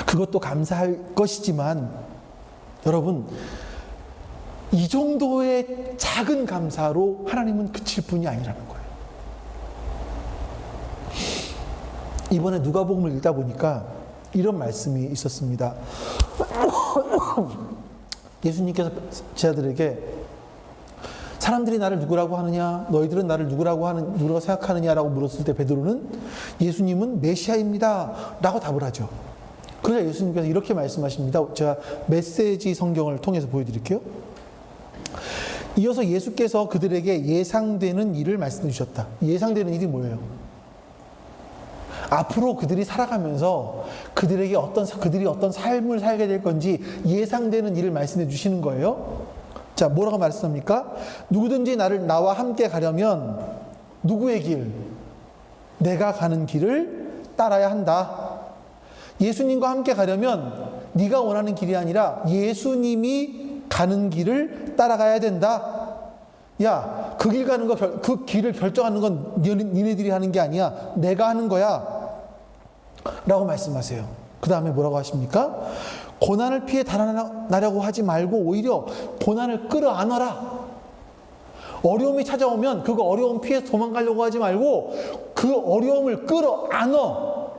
그것도 감사할 것이지만, 여러분, 이 정도의 작은 감사로 하나님은 그칠 뿐이 아니라는 거예요. 이번에 누가복음을 읽다 보니까 이런 말씀이 있었습니다. 예수님께서 제자들에게 사람들이 나를 누구라고 하느냐, 너희들은 나를 누구라고 생각하느냐라고 물었을 때 베드로는 예수님은 메시아입니다 라고 답을 하죠. 그러자 예수님께서 이렇게 말씀하십니다. 제가 메시지 성경을 통해서 보여드릴게요. 이어서 예수께서 그들에게 예상되는 일을 말씀해 주셨다. 예상되는 일이 뭐예요? 앞으로 그들이 살아가면서 그들이 어떤 삶을 살게 될 건지 예상되는 일을 말씀해 주시는 거예요. 자, 뭐라고 말씀합니까? 누구든지 나와 함께 가려면 누구의 길? 내가 가는 길을 따라야 한다. 예수님과 함께 가려면 네가 원하는 길이 아니라 예수님이 가는 길을 따라가야 된다. 야, 그 길 가는 거, 그 길을 결정하는 건 니네들이 하는 게 아니야. 내가 하는 거야. 라고 말씀하세요. 그 다음에 뭐라고 하십니까? 고난을 피해 달아나려고 하지 말고 오히려 고난을 끌어안아라. 어려움이 찾아오면 그거 어려움 피해서 도망가려고 하지 말고 그 어려움을 끌어안어.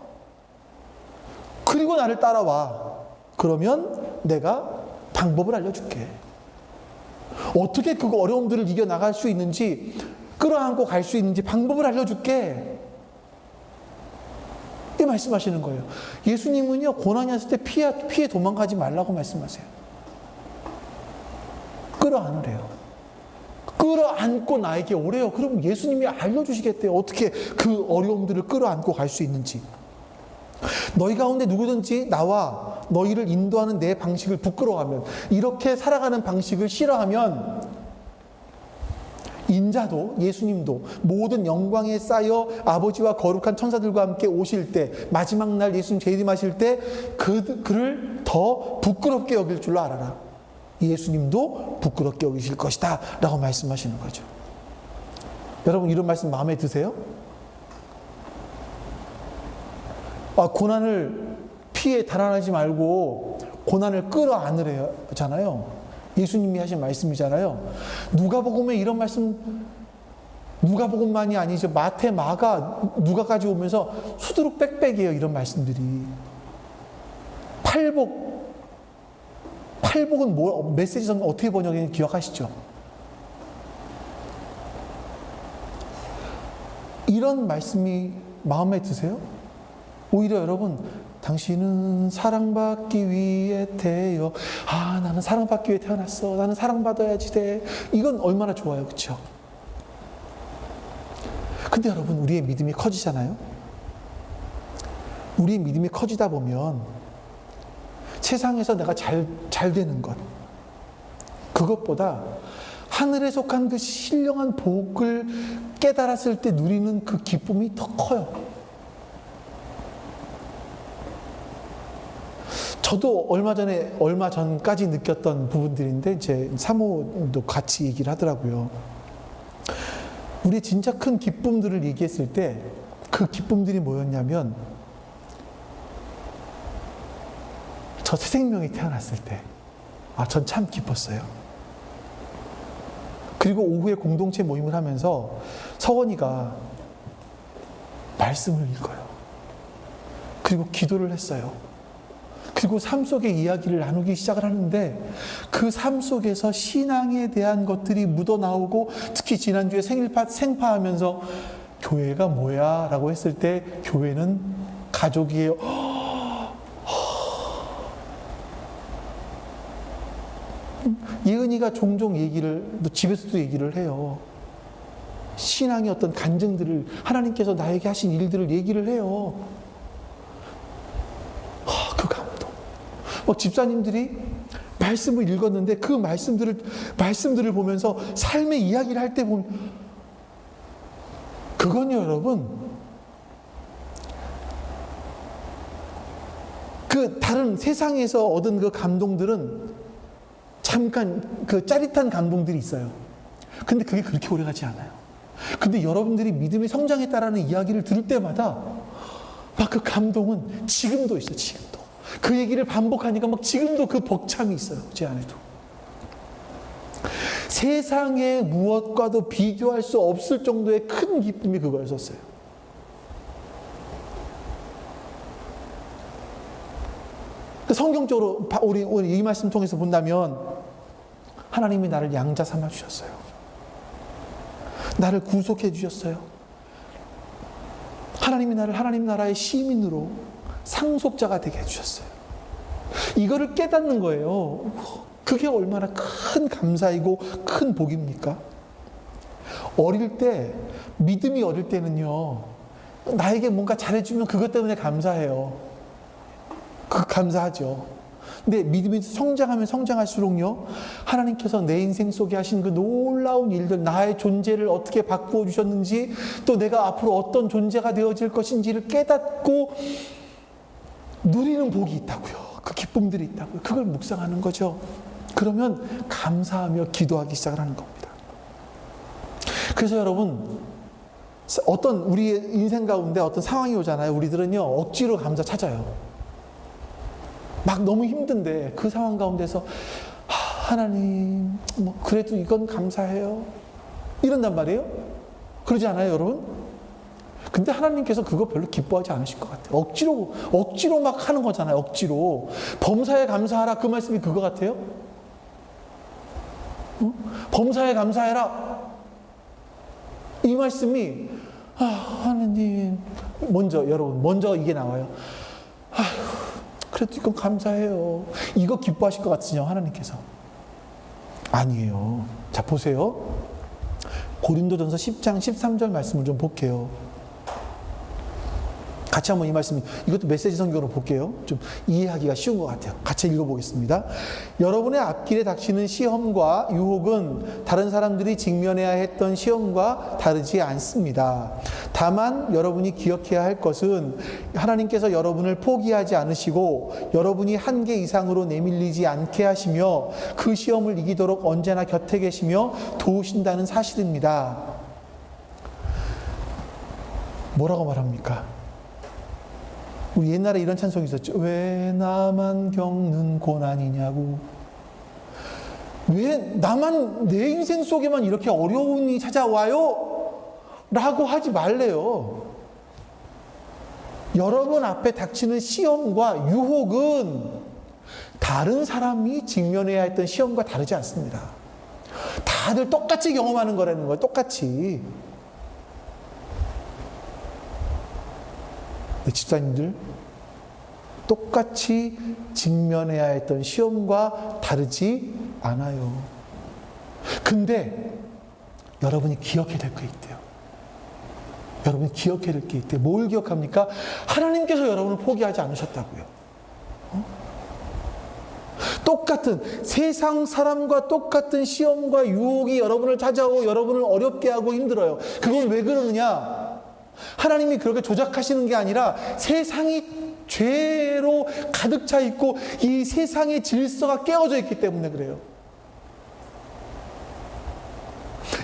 그리고 나를 따라와. 그러면 내가 방법을 알려줄게. 어떻게 그 어려움들을 이겨나갈 수 있는지, 끌어안고 갈 수 있는지 방법을 알려줄게. 이 말씀하시는 거예요. 예수님은요, 고난이 왔을 때 피해 도망가지 말라고 말씀하세요. 끌어안으래요. 끌어안고 나에게 오래요. 그럼 예수님이 알려주시겠대요. 어떻게 그 어려움들을 끌어안고 갈 수 있는지. 너희 가운데 누구든지 나와 너희를 인도하는 내 방식을 부끄러워하면, 이렇게 살아가는 방식을 싫어하면 인자도, 예수님도 모든 영광에 쌓여 아버지와 거룩한 천사들과 함께 오실 때, 마지막 날 예수님 재림하실 때 그를 더 부끄럽게 여길 줄로 알아라. 예수님도 부끄럽게 여기실 것이다 라고 말씀하시는 거죠. 여러분, 이런 말씀 마음에 드세요? 고난을 피해 달아나지 말고 고난을 끌어안으래잖아요. 예수님이 하신 말씀이잖아요. 누가복음에 이런 말씀, 누가복음만이 아니죠. 마태, 마가, 누가까지 오면서 수두룩 빽빽이에요. 이런 말씀들이. 팔복은 뭐, 메시지는 어떻게 번역했는지 기억하시죠? 이런 말씀이 마음에 드세요? 오히려 여러분, 당신은 사랑받기 위해 태어, 나는 사랑받기 위해 태어났어, 나는 사랑받아야지 돼, 이건 얼마나 좋아요, 그렇죠? 근데 여러분, 우리의 믿음이 커지잖아요. 우리의 믿음이 커지다 보면 세상에서 내가 잘 되는 것, 그것보다 하늘에 속한 그 신령한 복을 깨달았을 때 누리는 그 기쁨이 더 커요. 저도 얼마 전까지 느꼈던 부분들인데, 제 사모도 같이 얘기를 하더라고요. 우리 진짜 큰 기쁨들을 얘기했을 때, 그 기쁨들이 뭐였냐면, 저 새 생명이 태어났을 때, 전 참 기뻤어요. 그리고 오후에 공동체 모임을 하면서 서원이가 말씀을 읽어요. 그리고 기도를 했어요. 그리고 삶 속의 이야기를 나누기 시작을 하는데, 그 삶 속에서 신앙에 대한 것들이 묻어나오고, 특히 지난주에 생파하면서 교회가 뭐야? 라고 했을 때, 교회는 가족이에요. 예은이가 종종 또 집에서도 얘기를 해요. 신앙의 어떤 간증들을, 하나님께서 나에게 하신 일들을 얘기를 해요. 그 감동. 집사님들이 말씀을 읽었는데 그 말씀들을 보면서 삶의 이야기를 할 때 보면, 그건요, 여러분, 그 다른 세상에서 얻은 그 감동들은 잠깐 그 짜릿한 감동들이 있어요. 근데 그게 그렇게 오래가지 않아요. 근데 여러분들이 믿음의 성장했다라는 이야기를 들을 때마다 막 그 감동은 지금도 있어요. 지금도. 그 얘기를 반복하니까 막 지금도 그 벅참이 있어요. 제 안에도. 세상의 무엇과도 비교할 수 없을 정도의 큰 기쁨이 그거였었어요. 성경적으로 우리 이 말씀 통해서 본다면, 하나님이 나를 양자 삼아 주셨어요. 나를 구속해 주셨어요. 하나님이 나를 하나님 나라의 시민으로 상속자가 되게 해주셨어요. 이거를 깨닫는 거예요. 그게 얼마나 큰 감사이고 큰 복입니까? 믿음이 어릴 때는요, 나에게 뭔가 잘해주면 그것 때문에 감사해요. 감사하죠. 근데 믿음이 성장하면 성장할수록요, 하나님께서 내 인생 속에 하신 그 놀라운 일들, 나의 존재를 어떻게 바꾸어 주셨는지, 또 내가 앞으로 어떤 존재가 되어질 것인지를 깨닫고 누리는 복이 있다고요. 그 기쁨들이 있다고요. 그걸 묵상하는 거죠. 그러면 감사하며 기도하기 시작을 하는 겁니다. 그래서 여러분, 우리의 인생 가운데 어떤 상황이 오잖아요. 우리들은요, 억지로 감사 찾아요. 막 너무 힘든데 그 상황 가운데서 하나님, 그래도 이건 감사해요, 이런단 말이에요. 그러지 않아요, 여러분? 근데 하나님께서 그거 별로 기뻐하지 않으실 것 같아요. 억지로 막 하는 거잖아요. 억지로. 범사에 감사하라, 그 말씀이 그거 같아요? 범사에 감사해라, 이 말씀이 하나님, 먼저 이게 나와요. 그래도 이건 감사해요, 이거 기뻐하실 것 같으냐, 하나님께서? 아니에요. 자, 보세요. 고린도전서 10장 13절 말씀을 좀 볼게요. 같이 한번 이 말씀, 이것도 메시지 성경으로 볼게요. 좀 이해하기가 쉬운 것 같아요. 같이 읽어보겠습니다. 여러분의 앞길에 닥치는 시험과 유혹은 다른 사람들이 직면해야 했던 시험과 다르지 않습니다. 다만 여러분이 기억해야 할 것은 하나님께서 여러분을 포기하지 않으시고 여러분이 한계 이상으로 내밀리지 않게 하시며 그 시험을 이기도록 언제나 곁에 계시며 도우신다는 사실입니다. 뭐라고 말합니까? 우리 옛날에 이런 찬송이 있었죠. 왜 나만 겪는 고난이냐고. 왜 나만, 내 인생 속에만 이렇게 어려움이 찾아와요? 라고 하지 말래요. 여러분 앞에 닥치는 시험과 유혹은 다른 사람이 직면해야 했던 시험과 다르지 않습니다. 다들 똑같이 경험하는 거라는 거예요. 똑같이. 집사님들, 똑같이 직면해야 했던 시험과 다르지 않아요. 근데 여러분이 기억해야 될 게 있대요. 여러분이 기억해야 될 게 있대요. 뭘 기억합니까? 하나님께서 여러분을 포기하지 않으셨다고요. 똑같은 세상 사람과 똑같은 시험과 유혹이 여러분을 찾아오고 여러분을 어렵게 하고 힘들어요. 그건 왜 그러느냐? 하나님이 그렇게 조작하시는 게 아니라 세상이 죄로 가득 차 있고 이 세상의 질서가 깨어져 있기 때문에 그래요.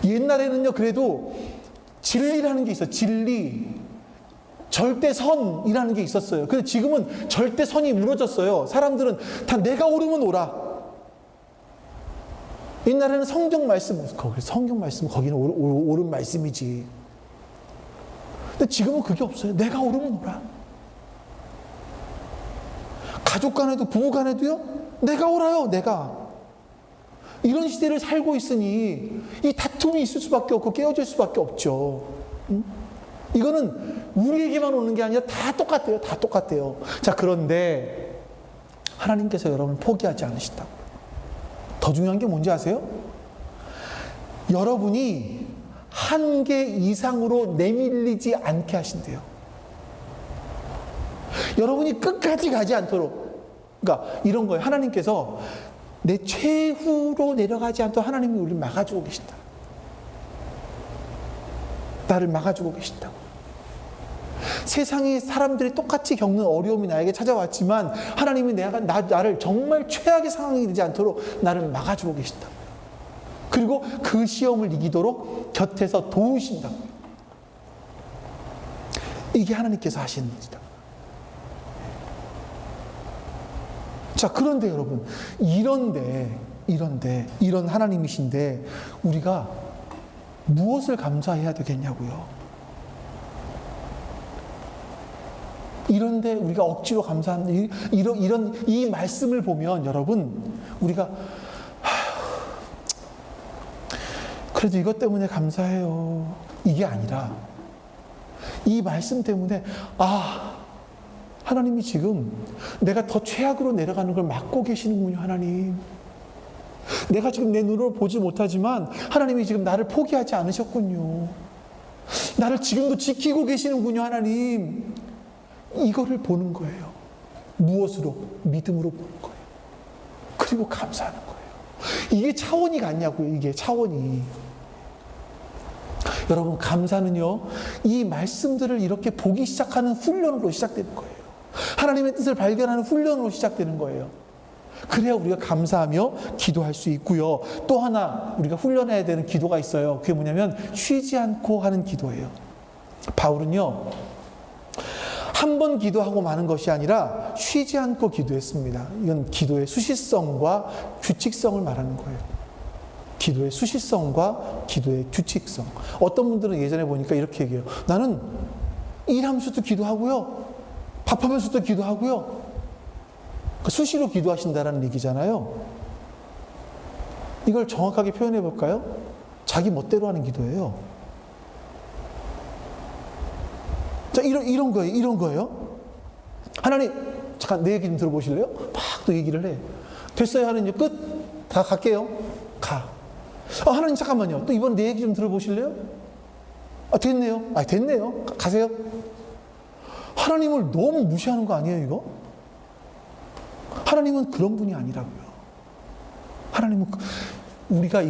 옛날에는요, 그래도 진리라는 게 있어요. 진리. 절대선이라는 게 있었어요. 근데 지금은 절대선이 무너졌어요. 사람들은 다 내가 옳으면 옳아. 옛날에는 성경 말씀, 거기는 옳은 말씀이지. 근데 지금은 그게 없어요. 내가 옳으면 옳아. 가족 간에도 부부 간에도요. 내가 옳아요. 내가. 이런 시대를 살고 있으니 이 다툼이 있을 수밖에 없고 깨어질 수밖에 없죠. 이거는 우리에게만 오는 게 아니라 다 똑같아요. 다 똑같아요. 자, 그런데 하나님께서 여러분을 포기하지 않으신다고요. 더 중요한 게 뭔지 아세요? 여러분이 한계 이상으로 내밀리지 않게 하신대요. 여러분이 끝까지 가지 않도록. 그러니까 이런 거예요. 하나님께서 내 최후로 내려가지 않도록 하나님이 우리를 막아주고 계신다. 나를 막아주고 계신다고. 세상의 사람들이 똑같이 겪는 어려움이 나에게 찾아왔지만 하나님이 나를 정말 최악의 상황이 되지 않도록 나를 막아주고 계신다. 그리고 그 시험을 이기도록 곁에서 도우신다고요. 이게 하나님께서 하시는 일이다. 자, 그런데 여러분, 이런 하나님이신데 우리가 무엇을 감사해야 되겠냐고요. 이런데 우리가 억지로 감사하는 이 말씀을 보면 여러분, 우리가 그래도 이것 때문에 감사해요. 이게 아니라 이 말씀 때문에 하나님이 지금 내가 더 최악으로 내려가는 걸 막고 계시는군요. 하나님. 내가 지금 내 눈으로 보지 못하지만 하나님이 지금 나를 포기하지 않으셨군요. 나를 지금도 지키고 계시는군요. 하나님. 이거를 보는 거예요. 무엇으로? 믿음으로 보는 거예요. 그리고 감사하는 거예요. 이게 차원이 같냐고요. 이게 차원이. 여러분, 감사는요, 이 말씀들을 이렇게 보기 시작하는 훈련으로 시작되는 거예요. 하나님의 뜻을 발견하는 훈련으로 시작되는 거예요. 그래야 우리가 감사하며 기도할 수 있고요. 또 하나 우리가 훈련해야 되는 기도가 있어요. 그게 뭐냐면 쉬지 않고 하는 기도예요. 바울은요, 한 번 기도하고 마는 것이 아니라 쉬지 않고 기도했습니다. 이건 기도의 수시성과 규칙성을 말하는 거예요. 기도의 수시성과 기도의 규칙성. 어떤 분들은 예전에 보니까 이렇게 얘기해요. 나는 일하면서도 기도하고요. 밥하면서도 기도하고요. 수시로 기도하신다는 얘기잖아요. 이걸 정확하게 표현해 볼까요? 자기 멋대로 하는 기도예요. 자, 이런 거예요. 하나님, 잠깐 내 얘기 좀 들어보실래요? 막 또 얘기를 해. 됐어요? 하나님, 끝. 다 갈게요. 가. 하나님, 잠깐만요. 또 이번 내 얘기 좀 들어보실래요? 됐네요. 됐네요. 가세요. 하나님을 너무 무시하는 거 아니에요, 이거? 하나님은 그런 분이 아니라고요. 하나님은 우리가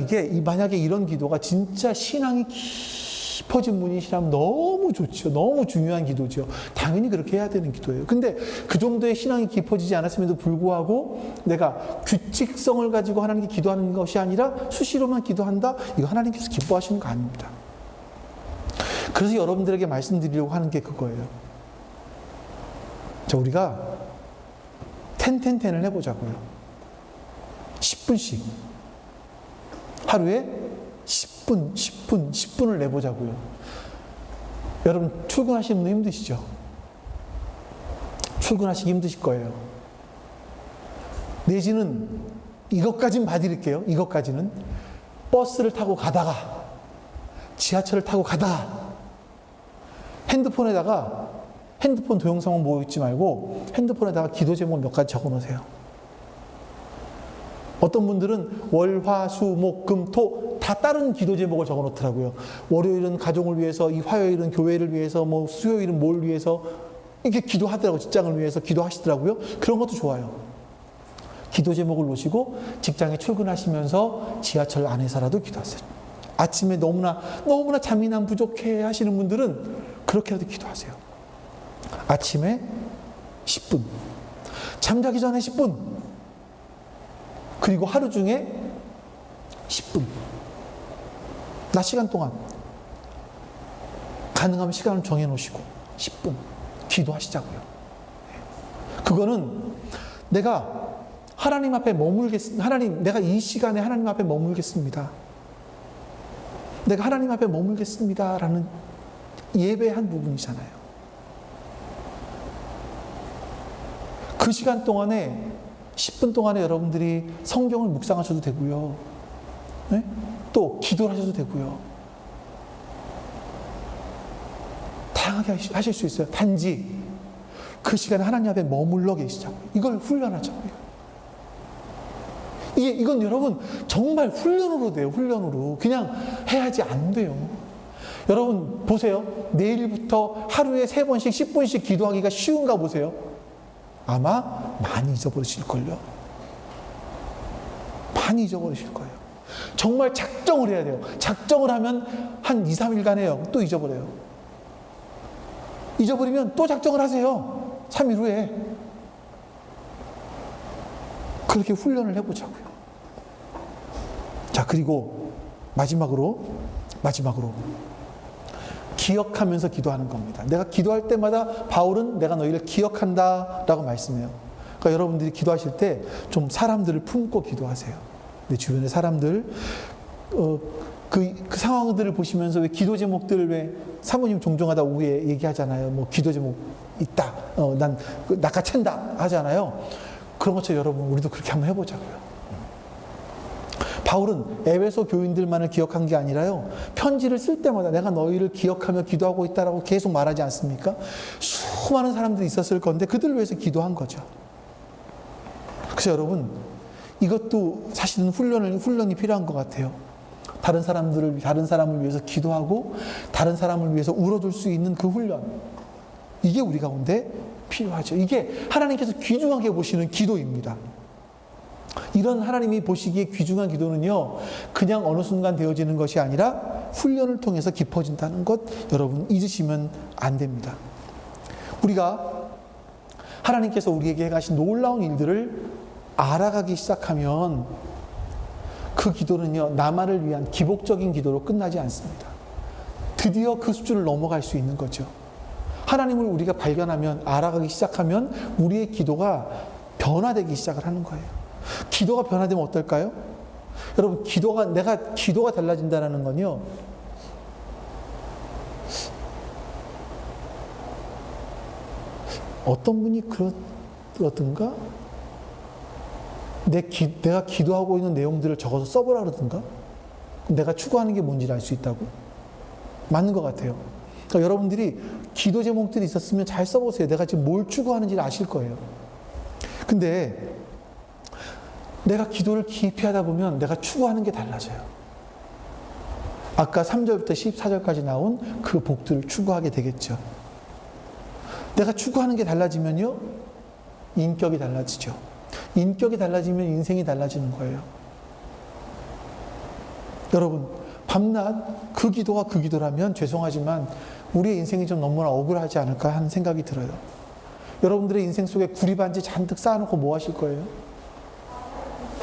만약에 이런 기도가 진짜 신앙이 깊어진 분이시라면 너무 좋죠. 너무 중요한 기도죠. 당연히 그렇게 해야 되는 기도예요. 근데 그 정도의 신앙이 깊어지지 않았음에도 불구하고 내가 규칙성을 가지고 하나님께 기도하는 것이 아니라 수시로만 기도한다? 이거 하나님께서 기뻐하시는 거 아닙니다. 그래서 여러분들에게 말씀드리려고 하는 게 그거예요. 자, 우리가 10-10-10을 해보자고요. 10분씩. 하루에 10분을 내보자고요. 여러분, 출근하시는 분 힘드시죠? 출근하시기 힘드실 거예요. 내지는 이것까진 봐드릴게요. 이것까지는. 버스를 타고 가다가, 지하철을 타고 가다가, 핸드폰 동영상만 보고 있지 말고 핸드폰에다가 기도 제목 몇 가지 적어 놓으세요. 어떤 분들은 월, 화, 수, 목, 금, 토 다 다른 기도 제목을 적어 놓더라고요. 월요일은 가정을 위해서, 이 화요일은 교회를 위해서, 뭐 수요일은 뭘 위해서 이렇게 기도하더라고요. 직장을 위해서 기도하시더라고요. 그런 것도 좋아요. 기도 제목을 놓으시고 직장에 출근하시면서 지하철 안에서라도 기도하세요. 아침에 너무나 잠이 난 부족해 하시는 분들은 그렇게라도 기도하세요. 아침에 10분, 잠자기 전에 10분, 그리고 하루 중에 10분, 낮 시간 동안 가능하면 시간을 정해 놓으시고 10분 기도하시자고요. 그거는 내가 하나님 앞에 내가 이 시간에 하나님 앞에 머물겠습니다. 내가 하나님 앞에 머물겠습니다라는 예배의 한 부분이잖아요. 그 시간 동안에 10분 동안에 여러분들이 성경을 묵상하셔도 되고요. 네? 또 기도를 하셔도 되고요. 다양하게 하실 수 있어요. 단지 그 시간에 하나님 앞에 머물러 계시자고요. 이걸 훈련하자고요. 이건 여러분 정말 훈련으로 돼요. 훈련으로. 그냥 해야지 안 돼요. 여러분 보세요. 내일부터 하루에 3번씩 10분씩 기도하기가 쉬운가 보세요. 아마 많이 잊어버리실걸요. 많이 잊어버리실 거예요. 정말 작정을 해야 돼요. 작정을 하면 한 2-3일간 해요. 또 잊어버려요. 잊어버리면 또 작정을 하세요. 3일 후에. 그렇게 훈련을 해보자고요. 자, 그리고 마지막으로 기억하면서 기도하는 겁니다. 내가 기도할 때마다 바울은 내가 너희를 기억한다 라고 말씀해요. 그러니까 여러분들이 기도하실 때 좀 사람들을 품고 기도하세요. 내 주변의 사람들, 그 상황들을 보시면서 왜 기도 제목들을 왜 사모님 종종 하다 오후에 얘기하잖아요. 뭐 기도 제목 있다. 난 낚아챈다 하잖아요. 그런 것처럼 여러분 우리도 그렇게 한번 해보자고요. 바울은 에베소 교인들만을 기억한 게 아니라요. 편지를 쓸 때마다 내가 너희를 기억하며 기도하고 있다라고 계속 말하지 않습니까? 수많은 사람들이 있었을 건데 그들을 위해서 기도한 거죠. 그래서 여러분 이것도 사실은 훈련이 필요한 것 같아요. 다른 사람을 위해서 기도하고 다른 사람을 위해서 울어줄 수 있는 그 훈련. 이게 우리 가운데 필요하죠. 이게 하나님께서 귀중하게 보시는 기도입니다. 이런 하나님이 보시기에 귀중한 기도는요, 그냥 어느 순간 되어지는 것이 아니라 훈련을 통해서 깊어진다는 것 여러분 잊으시면 안 됩니다. 우리가 하나님께서 우리에게 해가신 놀라운 일들을 알아가기 시작하면 그 기도는요, 나만을 위한 기복적인 기도로 끝나지 않습니다. 드디어 그 수준을 넘어갈 수 있는 거죠. 하나님을 우리가 발견하면, 알아가기 시작하면 우리의 기도가 변화되기 시작을 하는 거예요. 기도가 변화되면 어떨까요? 여러분, 내가 기도가 달라진다는 건요, 어떤 분이 그러던가? 내가 기도하고 있는 내용들을 적어서 써보라 그러던가? 내가 추구하는 게 뭔지를 알 수 있다고? 맞는 것 같아요. 그러니까 여러분들이 기도 제목들이 있었으면 잘 써보세요. 내가 지금 뭘 추구하는지를 아실 거예요. 근데 내가 기도를 깊이 하다 보면 내가 추구하는 게 달라져요. 아까 3절부터 14절까지 나온 그 복들을 추구하게 되겠죠. 내가 추구하는 게 달라지면요, 인격이 달라지죠. 인격이 달라지면 인생이 달라지는 거예요. 여러분, 밤낮 그 기도가 그 기도라면 죄송하지만 우리의 인생이 좀 너무나 억울하지 않을까 하는 생각이 들어요. 여러분들의 인생 속에 구리반지 잔뜩 쌓아놓고 뭐 하실 거예요?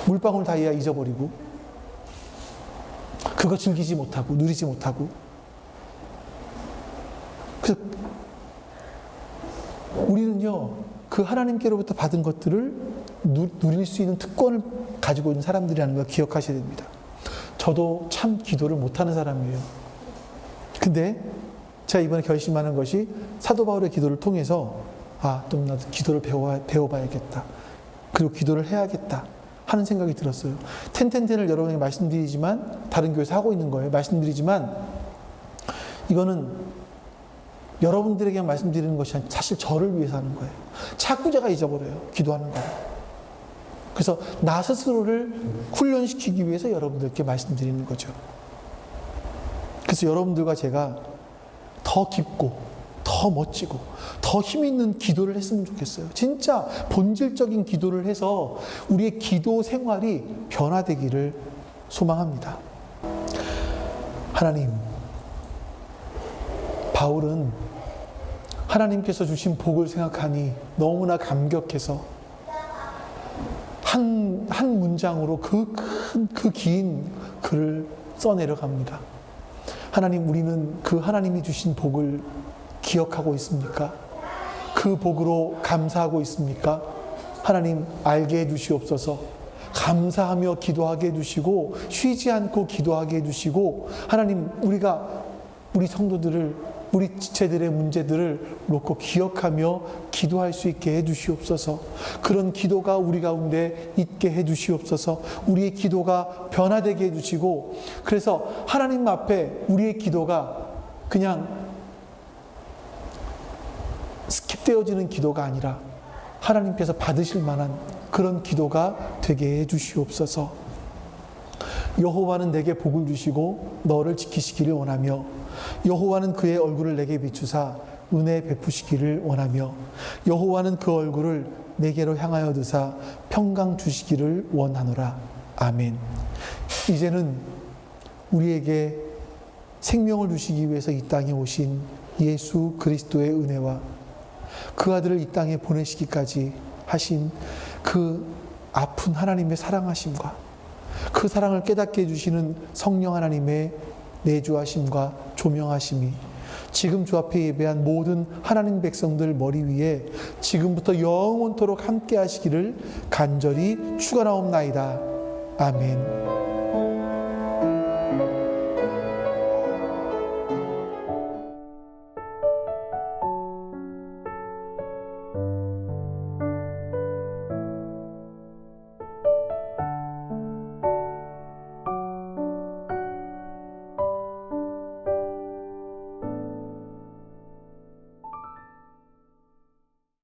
물방울 다이아 잊어버리고, 그거 즐기지 못하고 누리지 못하고. 그래서 우리는요, 그 하나님께로부터 받은 것들을 누릴 수 있는 특권을 가지고 있는 사람들이라는 걸 기억하셔야 됩니다. 저도 참 기도를 못하는 사람이에요. 근데 제가 이번에 결심하는 것이 사도 바울의 기도를 통해서 좀 나도 기도를 배워봐야겠다. 그리고 기도를 해야겠다 하는 생각이 들었어요. 텐텐텐을 여러분에게 말씀드리지만, 다른 교회에서 하고 있는 거예요. 말씀드리지만 이거는 여러분들에게 말씀드리는 것이 아니라 사실 저를 위해서 하는 거예요. 자꾸 제가 잊어버려요. 기도하는 거예요. 그래서 나 스스로를 훈련시키기 위해서 여러분들께 말씀드리는 거죠. 그래서 여러분들과 제가 더 깊고 더 멋지고 더 힘 있는 기도를 했으면 좋겠어요. 진짜 본질적인 기도를 해서 우리의 기도 생활이 변화되기를 소망합니다. 하나님, 바울은 하나님께서 주신 복을 생각하니 너무나 감격해서 한 문장으로 그 긴 글을 써내려갑니다. 하나님, 우리는 그 하나님이 주신 복을 기억하고 있습니까? 그 복으로 감사하고 있습니까? 하나님, 알게 해주시옵소서. 감사하며 기도하게 해주시고 쉬지 않고 기도하게 해주시고, 하나님, 우리 성도들을, 우리 지체들의 문제들을 놓고 기억하며 기도할 수 있게 해주시옵소서. 그런 기도가 우리 가운데 있게 해주시옵소서. 우리의 기도가 변화되게 해주시고, 그래서 하나님 앞에 우리의 기도가 그냥 스킵되어지는 기도가 아니라 하나님께서 받으실 만한 그런 기도가 되게 해주시옵소서. 여호와는 내게 복을 주시고 너를 지키시기를 원하며, 여호와는 그의 얼굴을 내게 비추사 은혜 베푸시기를 원하며, 여호와는 그 얼굴을 내게로 향하여 드사 평강 주시기를 원하노라. 아멘. 이제는 우리에게 생명을 주시기 위해서 이 땅에 오신 예수 그리스도의 은혜와 그 아들을 이 땅에 보내시기까지 하신 그 아픈 하나님의 사랑하심과 그 사랑을 깨닫게 해주시는 성령 하나님의 내주하심과 조명하심이 지금 주 앞에 예배한 모든 하나님 백성들 머리 위에 지금부터 영원토록 함께 하시기를 간절히 축원하옵나이다. 아멘.